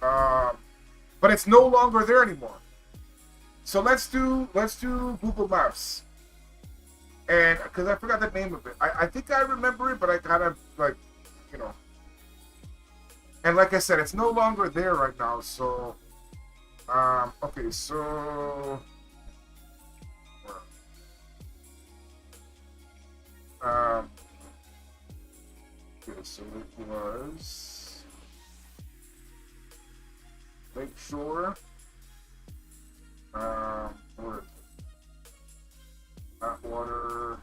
but it's no longer there anymore. So let's do Google Maps, and because I forgot the name of it, I think I remember it, but I kind of you know. And like I said, it's no longer there right now. So, okay, so. Okay, so it was Lakeshore. Where is it? Atwater.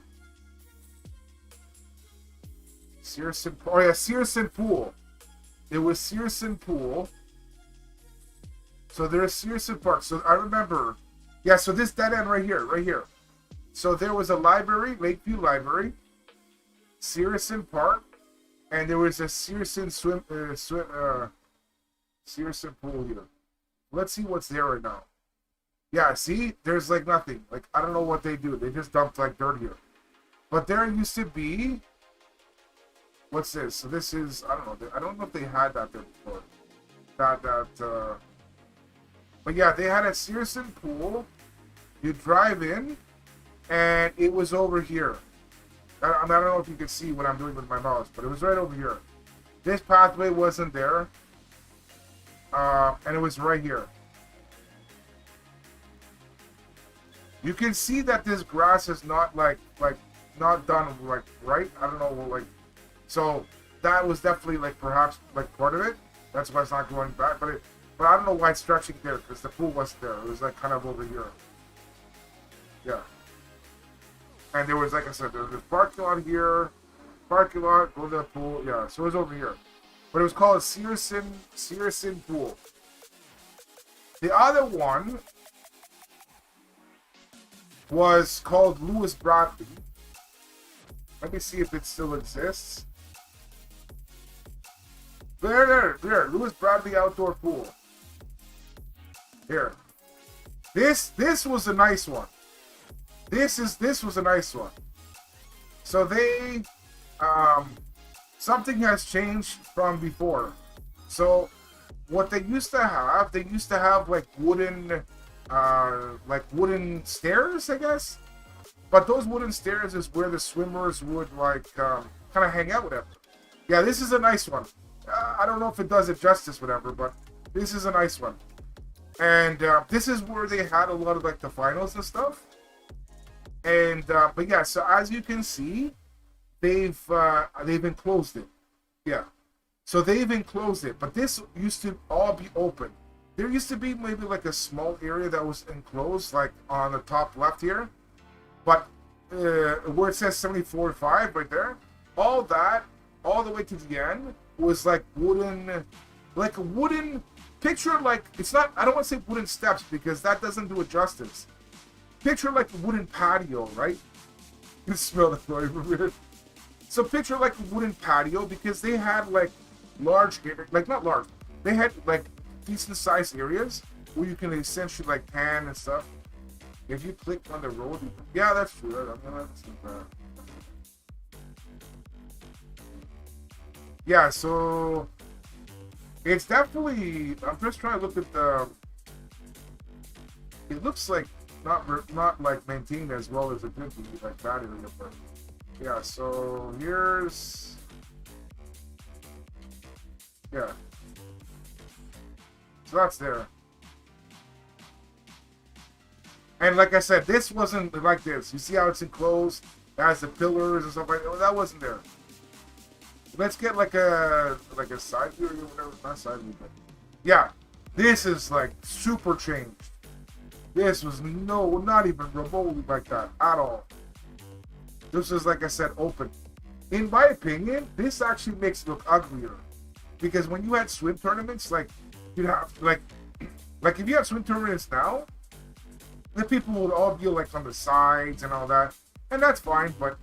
Searson. Oh yeah, Searson Pool. It was Searson Pool. So there's Searson Park. So I remember. Yeah, so this dead end right here. So there was a library, Lakeview Library, Searson Park, and there was a Searson Searson Pool here. Let's see what's there right now. Yeah, see, there's like nothing. Like I don't know what they do. They just dumped like dirt here. But there used to be. What's this? So this is I don't know if they had that there before. But yeah, they had a Searson Pool. You drive in. And it was over here. I don't know if you can see what I'm doing with my mouse, but it was right over here. This pathway wasn't there. And it was right here. You can see that this grass is not not done right. I don't know so that was definitely perhaps part of it. That's why it's not going back. But I don't know why it's stretching there because the pool wasn't there. It was kind of over here. Yeah. And there was, like I said, there was a parking lot here, go to the pool, yeah, so it was over here. But it was called Searson Pool. The other one was called Lewis Bradley. Let me see if it still exists. There, Lewis Bradley Outdoor Pool. Here. This was a nice one. This was a nice one. So they something has changed from before. So what they used to have wooden wooden stairs, I guess. But those wooden stairs is where the swimmers would kind of hang out, whatever. Yeah, this is a nice one. I don't know if it does it justice, whatever, but this is a nice one. And this is where they had a lot of like the finals and stuff. And but yeah, so as you can see, they've enclosed it. Yeah, so they've enclosed it. But this used to all be open. There used to be maybe like a small area that was enclosed, like on the top left here. But where it says 74.5 right there, all that, all the way to the end, was like wooden, like a wooden picture. Like, it's not, I don't want to say wooden steps because that doesn't do it justice. Picture like a wooden patio, right? You smell the floor weird. So picture like a wooden patio because they had like large, like not large, they had like decent sized areas where you can essentially like pan and stuff. If you click on the road, yeah, that's true. I'm gonna see that. Yeah, so it's definitely. I'm just trying to look at the. It looks like not like maintained as well as it could be, like that area, but yeah. So here's. Yeah. So that's there. And like I said, this wasn't like this. You see how it's enclosed? It has the pillars and stuff like that. That wasn't there. Let's get like a side view or whatever. Not side view, but yeah. This is like super changed. This was not even remotely like that at all. This is, like I said, open. In my opinion, this actually makes it look uglier. Because when you had swim tournaments, like you'd have like if you had swim tournaments now, the people would all be like on the sides and all that, and that's fine. But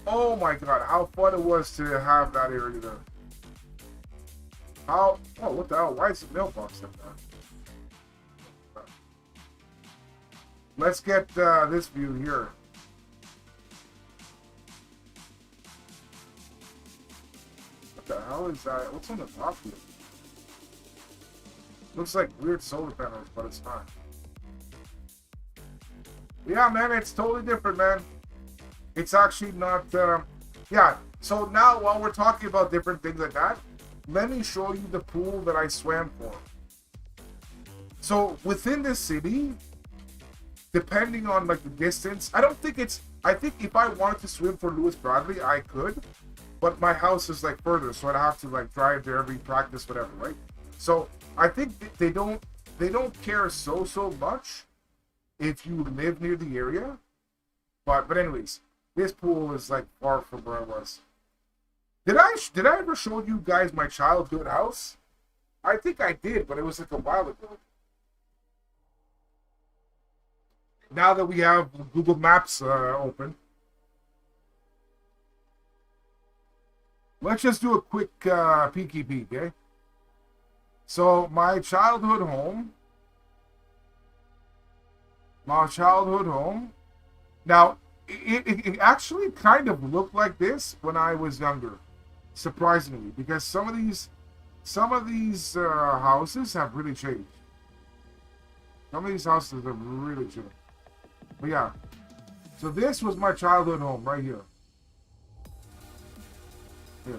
oh my god, how fun it was to have that area there. How? Oh, what the hell? Why is the mailbox like that? Let's get this view here. What the hell is that? What's on the top here? Looks like weird solar panels, but it's not. Yeah, man, it's totally different, man. It's actually not, yeah. So now, while we're talking about different things like that, let me show you the pool that I swam for. So within the city, depending on like the distance, I think if I wanted to swim for Lewis Bradley, I could, but my house is like further, so I'd have to like drive there every practice, whatever, right? So I think they don't care so much if you live near the area, but anyways, this pool is like far from where I was. Did I ever show you guys my childhood house? I think I did, but it was like a while ago. Now that we have Google Maps open, let's just do a quick peeky peek, okay? So my childhood home. Now, it actually kind of looked like this when I was younger, surprisingly, because some of these houses have really changed. Some of these houses have really changed. But yeah, so this was my childhood home right here. Here.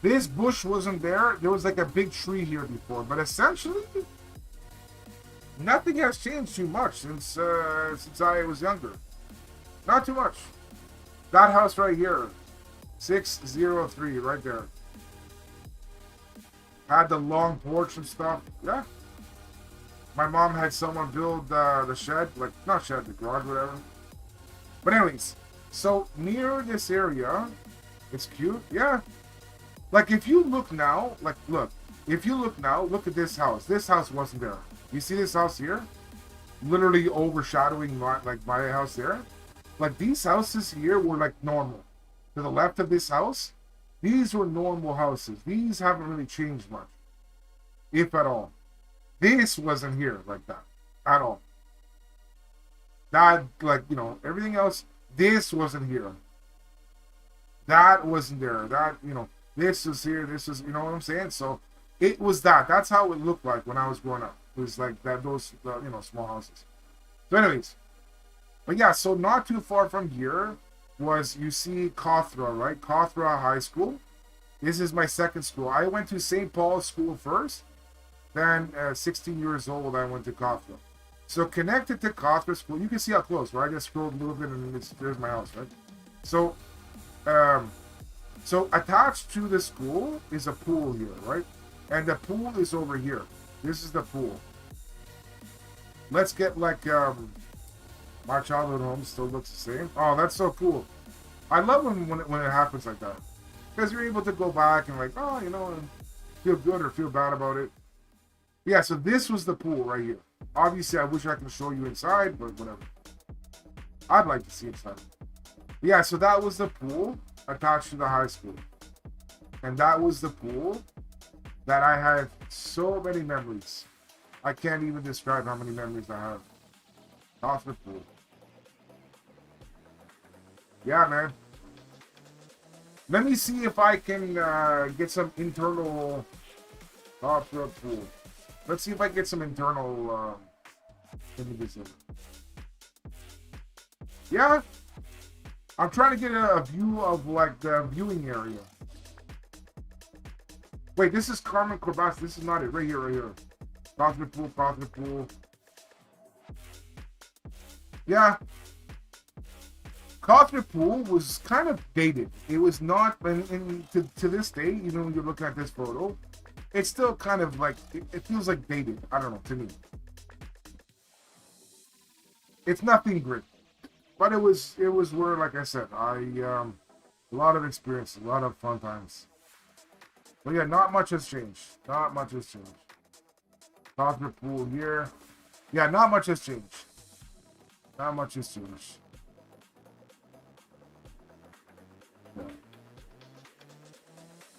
This bush wasn't there. There was like a big tree here before, but essentially, nothing has changed too much since I was younger. Not too much. That house right here, 603, right there. Had the long porch and stuff. Yeah. My mom had someone build the shed, like not shed, the garage, whatever. But anyways, so near this area, it's cute. Yeah. Like if you look now, look at this house. This house wasn't there. You see this house here? Literally overshadowing my house there. Like these houses here were like normal. To the left of this house, these were normal houses. These haven't really changed much. If at all. This wasn't here like that. At all. That, everything else, this wasn't here. That wasn't there. That, this was here, this was, you know what I'm saying? So, it was that. That's how it looked like when I was growing up. It was like that, those, small houses. So anyways. But yeah, so not too far from here, was, you see Cawthra, right? Cawthra High School. This is my second school. I went to St. Paul's School first. Then, 16 years old, I went to Cawthra. So connected to Cawthra School, you can see how close, right? I just scrolled a little bit and there's my house, right? So, so attached to the school is a pool here, right? And the pool is over here. This is the pool. Let's get like, my childhood home still looks the same. Oh, that's so cool. I love when it happens like that. Because you're able to go back and like, oh, you know, and feel good or feel bad about it. Yeah, so this was the pool right here. Obviously, I wish I could show you inside, but whatever. I'd like to see inside. Yeah, so that was the pool attached to the high school. And that was the pool that I had so many memories. I can't even describe how many memories I have. Cawthra pool. Yeah, man. Let me see if I can get some internal Cawthra pool. Let's see if I can get some internal images in it. Yeah. I'm trying to get a view of like the viewing area. Wait, this is Carmen Corbas. This is not it. Right here, right here. Cawthra pool, Cawthra pool. Yeah. Cawthra pool was kind of dated. It was not, and to this day, even when you're looking at this photo, it's still kind of like, it feels like dated. I don't know, to me. It's nothing great. But it was where, like I said, a lot of experience, a lot of fun times. But yeah, not much has changed. Not much has changed. Cawthra pool here. Yeah, not much has changed. Not much has changed.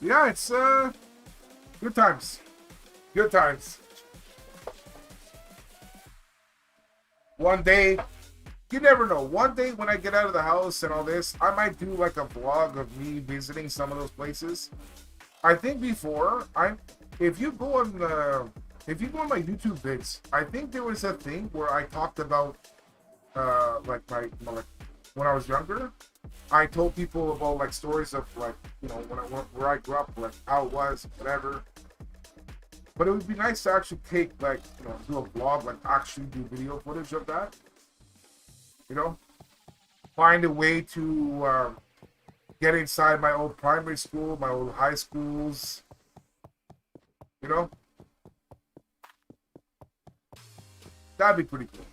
Yeah, it's good times. Good times. One day, you never know. One day when I get out of the house and all this, I might do like a vlog of me visiting some of those places. I think before, if you go on my YouTube vids, I think there was a thing where I talked about like when I was younger, I told people about like stories of like, you know, where I grew up, like how it was, whatever. But it would be nice to actually take like, you know, do a vlog, like actually do video footage of that. You know, find a way to get inside my old primary school, my old high schools. You know, that'd be pretty cool.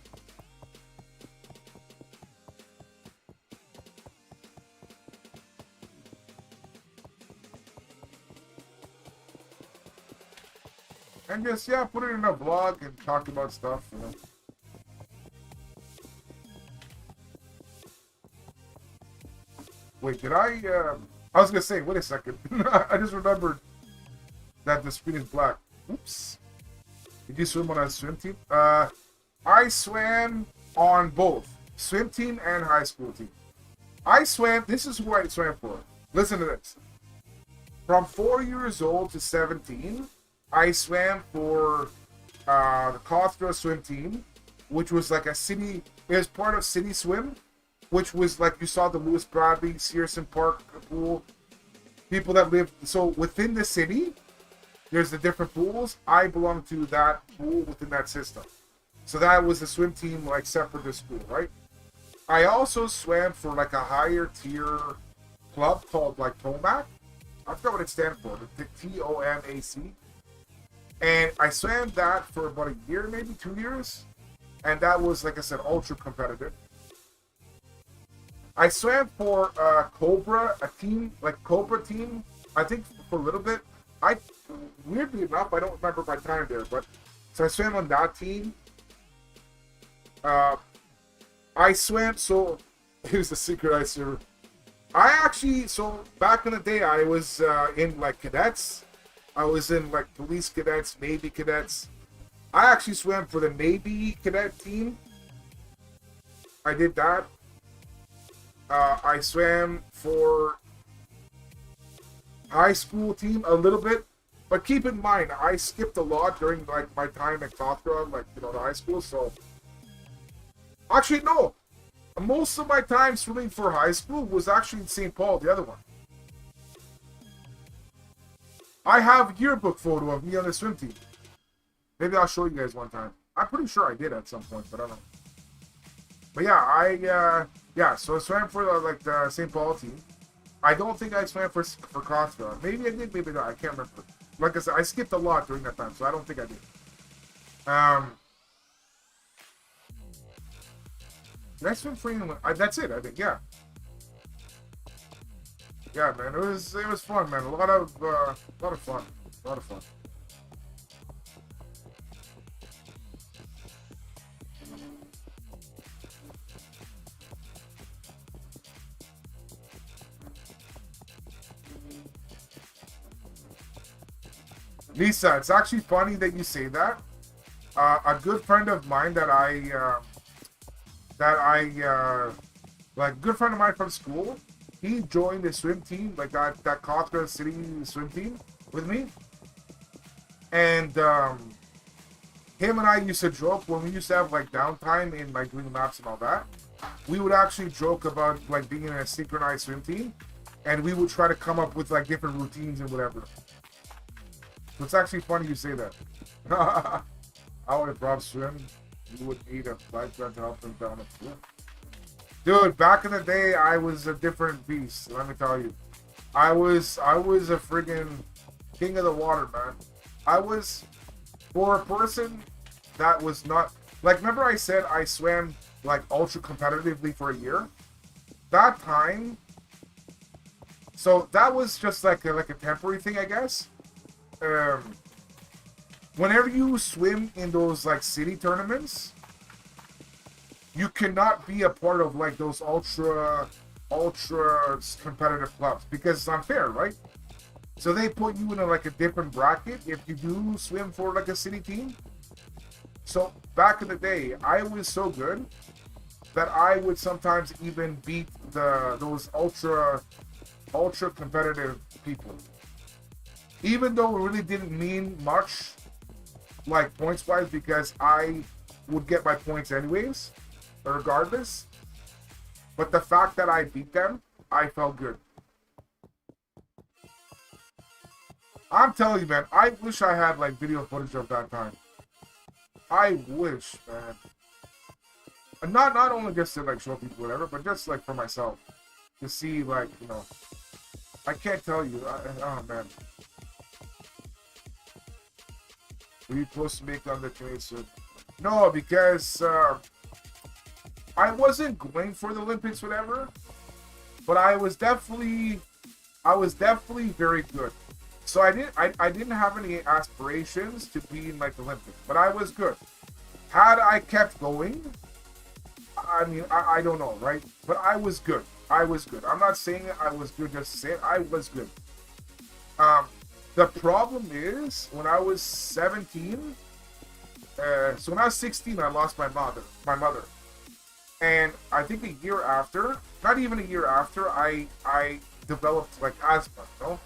And just, yeah, put it in a vlog and talk about stuff, you know. Wait, did I was gonna say, wait a second. I just remembered that the screen is black. Oops. Did you swim on a swim team? I swam on both. Swim team and high school team. I swam, this is who I swam for. Listen to this. From 4 years old to 17, I swam for the Cawthra swim team, which was like a city, it was part of City Swim, which was like you saw the Lewis Bradley, Searson Park pool. People that live, so within the city, there's the different pools. I belong to that pool within that system. So that was the swim team, like separate to school, right? I also swam for like a higher tier club called like Tomac. I forgot what it stands for, the TOMAC. And I swam that for about a year, maybe 2 years. And that was, like I said, ultra competitive. I swam for Cobra, a team, like Cobra team, I think for a little bit. Weirdly enough, I don't remember my time there, but so I swam on that team. I swam, so here's the secret I serve. I actually, so back in the day, I was in like cadets. I was in like police cadets, Navy cadets. I actually swam for the Navy cadet team. I did that. I swam for high school team a little bit, but keep in mind, I skipped a lot during like my time at Cawthra, like, you know, the high school. So actually, no. Most of my time swimming for high school was actually in St. Paul, the other one. I have a yearbook photo of me on the swim team. Maybe I'll show you guys one time. I'm pretty sure I did at some point, but I don't know. But yeah, so I swam for the St. Paul team. I don't think I swam for Costa. Maybe I did, maybe not. I can't remember. Like I said, I skipped a lot during that time, so I don't think I did. Did I swim for anyone? That's it, I think. Yeah. Yeah, man, it was fun, man. A lot of fun. A lot of fun. Lisa, it's actually funny that you say that. A good friend of mine good friend of mine from school, he joined the swim team, like that Costa City swim team with me. And him and I used to joke when we used to have like downtime in like doing laps and all that. We would actually joke about like being in a synchronized swim team, and we would try to come up with like different routines and whatever. So it's actually funny you say that. I would have brought swim. You would need a lifeguard to help them down the pool. Dude, back in the day, I was a different beast. Let me tell you, I was a friggin' king of the water, man. I was, for a person that was not like. Remember, I said I swam like ultra competitively for a year. That time, so that was just like a temporary thing, I guess. Whenever you swim in those like city tournaments, you cannot be a part of like those ultra competitive clubs because it's unfair, right? So they put you in like a different bracket if you do swim for like a city team. So back in the day, I was so good that I would sometimes even beat those ultra competitive people. Even though it really didn't mean much, like points-wise, because I would get my points anyways, regardless. But the fact that I beat them, I felt good. I'm telling you, man, I wish I had like video footage of that time. I wish, man. And not only just to like show people whatever, but just like for myself. To see like, you know, I can't tell you. Oh, man. Were you supposed to make on the train soon? No, because I wasn't going for the Olympics, whatever. But I was definitely very good. So I didn't have any aspirations to be in like the Olympics, but I was good. Had I kept going, I mean, I don't know, right? But I was good. I was good. I'm not saying I was good just to say it. I was good. The problem is, when I was 17, so when I was 16, I lost my mother. And I think a year after, not even a year after, I developed like asthma, you know?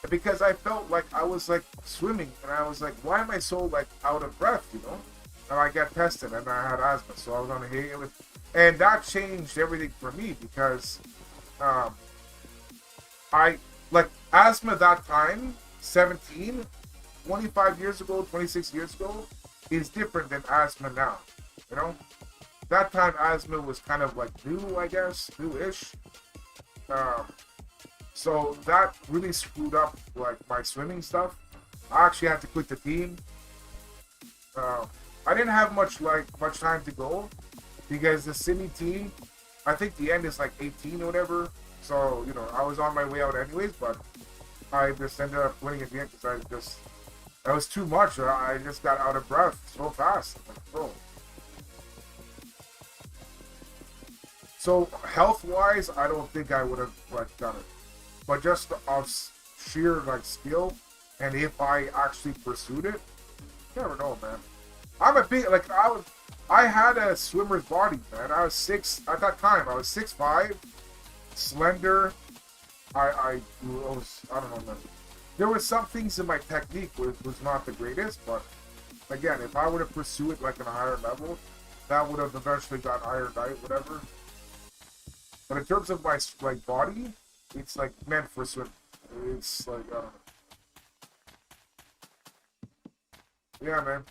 Because I felt like I was like swimming, and I was like, why am I so like out of breath, you know? And I got tested, and I had asthma, so I was on a hay, and that changed everything for me because I like asthma that time, 17, 25 years ago, 26 years ago, is different than asthma now, you know? That time asthma was kind of like new, I guess, newish. So that really screwed up like my swimming stuff. I actually had to quit the team. I didn't have much time to go because the city team, I think the end is like 18 or whatever. So, you know, I was on my way out anyways, but I just ended up quitting again because that was too much. I just got out of breath so fast. Like, bro. So health-wise, I don't think I would have like done it. But just of sheer like skill, and if I actually pursued it, you never know, man. I'm a big like I had a swimmer's body, man. I was at that time. I was 6'5", slender. I don't know, man. There were some things in my technique was not the greatest, but again, if I would have pursued it like on a higher level, that would have eventually got iron diet, whatever. But in terms of my like body, it's like meant for swimming. It's like I don't know. Yeah, man.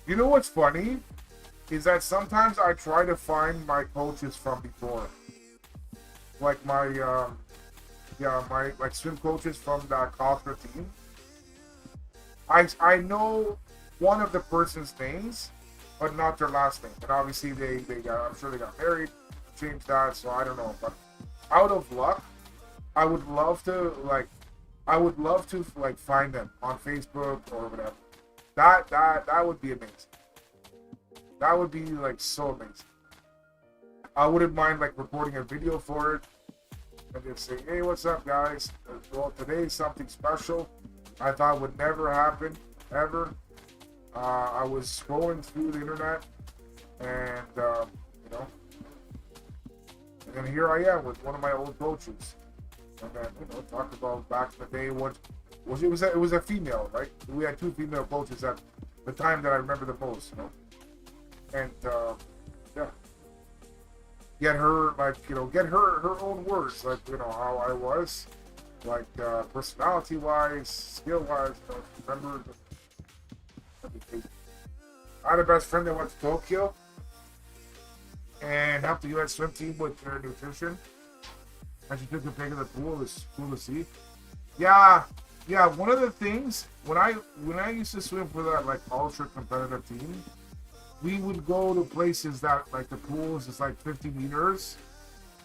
You know what's funny? Is that sometimes I try to find my coaches from before. Like my, my like swim coaches from the Cosper team. I know one of the person's names, but not their last name. And obviously they got, I'm sure they got married, changed that, so I don't know. But out of luck, I would love to like find them on Facebook or whatever. That would be amazing. That would be like so amazing. I wouldn't mind like recording a video for it and just say, hey, what's up, guys? Well, today's something special. I thought would never happen ever. I was scrolling through the internet, and you know, and then here I am with one of my old coaches, and then talk about back in the day what was it was a female, right? We had two female coaches at the time that I remember the most, and yeah, get her like get her own words, like how I was, like personality wise, skill wise. Remember, I had a best friend that went to Tokyo and helped the U.S. swim team with their nutrition, and she took a pig in the pool. It was cool to see. Yeah. One of the things when I used to swim for that like ultra competitive team, we would go to places that like the pools is like 50 meters,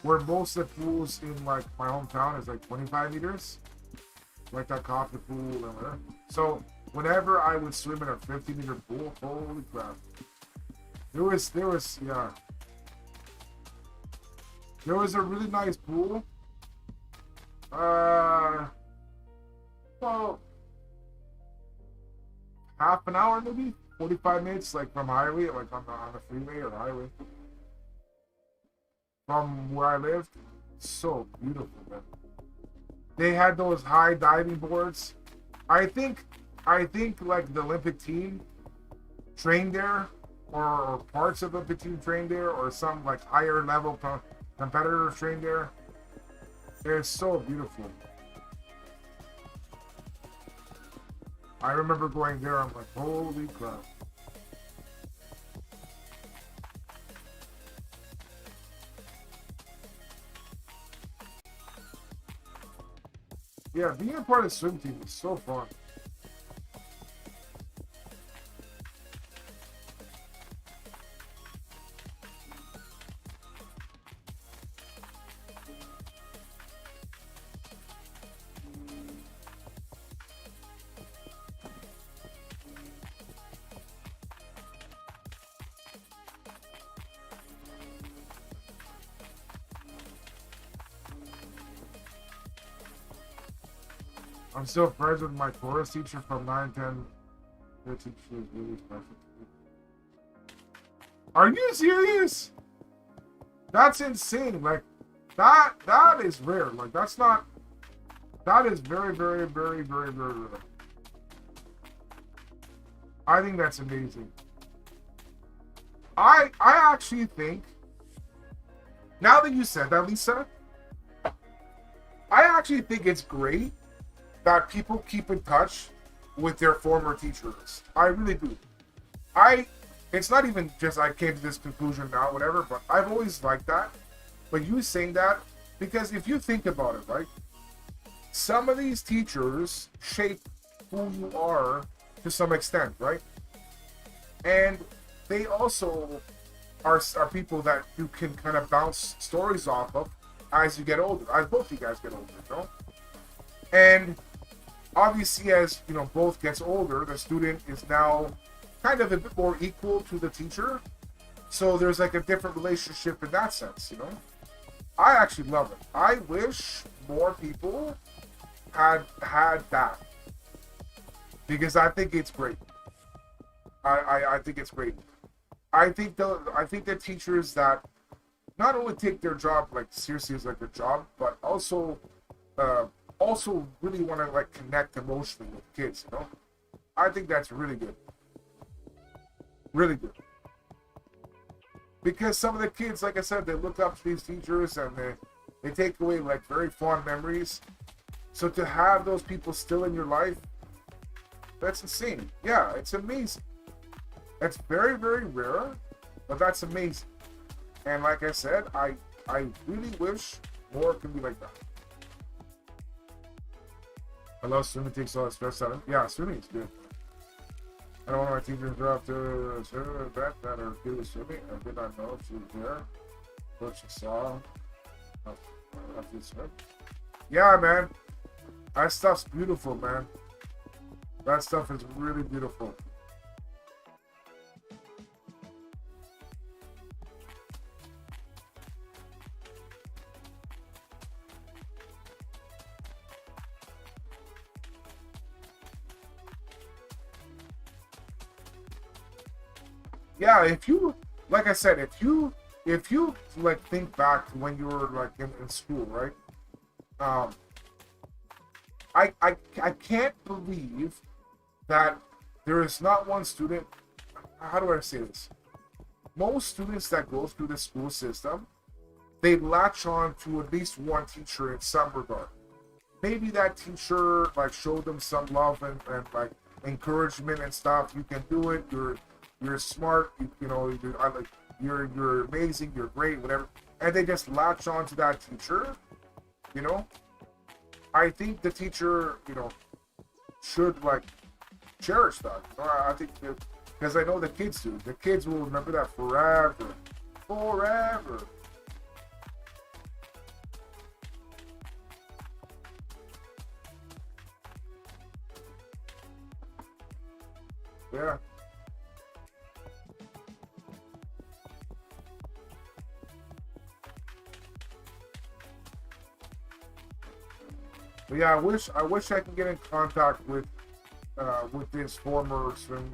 where most of the pools in like my hometown is like 25 meters, like that coffee pool and whatever. So whenever I would swim in a 50-meter pool, holy crap, there was a really nice pool. Well, half an hour maybe, 45 minutes, like from highway, like on the freeway or highway, from where I lived. So beautiful, man. They had those high diving boards. I think like the Olympic team trained there, or parts of the Olympic team trained there, or some like higher level competitors trained there. They're so beautiful. I remember going there, I'm like, holy crap. Yeah, being a part of the swim team is so fun. I'm still friends with my chorus teacher from 9, 10, 13. She was really special. Are you serious? That's insane. Like, that is rare. Like, that is very, very, very, very, very rare. I think that's amazing. I actually think, now that you said that, Lisa, I actually think it's great that people keep in touch with their former teachers. I really do. It's not even just I came to this conclusion now, whatever, but I've always liked that. But you saying that, because if you think about it, right, some of these teachers shape who you are to some extent, right? And they also are people that you can kind of bounce stories off of as you get older, as both you guys get older, you know? And obviously, as you know, both gets older, the student is now kind of a bit more equal to the teacher. So there's like a different relationship in that sense, you know. I actually love it. I wish more people had that because I think it's great. I think it's great. I think the teachers that not only take their job like seriously as like a job, but uh, also really want to like connect emotionally with kids. You know, I think that's really good, really good. Because some of the kids, like I said, they look up to these teachers and they take away like very fond memories. So to have those people still in your life, that's insane. Yeah, it's amazing. That's very, very rare, but that's amazing. And like I said, I really wish more could be like that. I love swimming, takes all the stress out of it. Yeah, swimming is good. I don't want my teacher to drop to that are good with swimming. I did not know if she was there, but she saw. Yeah, man. That stuff's beautiful, man. That stuff is really beautiful. Yeah, if you, like I said, if you like think back to when you were like in school, right? Um, I can't believe that there is not one student. How do I say this? Most students that go through the school system, they latch on to at least one teacher in some regard. Maybe that teacher like showed them some love and like encouragement and stuff. You can do it. You're smart. You know you're amazing. You're great. Whatever. And they just latch on to that teacher. You know. I think the teacher, should like cherish that. I think because I know the kids do. The kids will remember that forever, forever. Yeah. But yeah, I wish I could get in contact with this former swim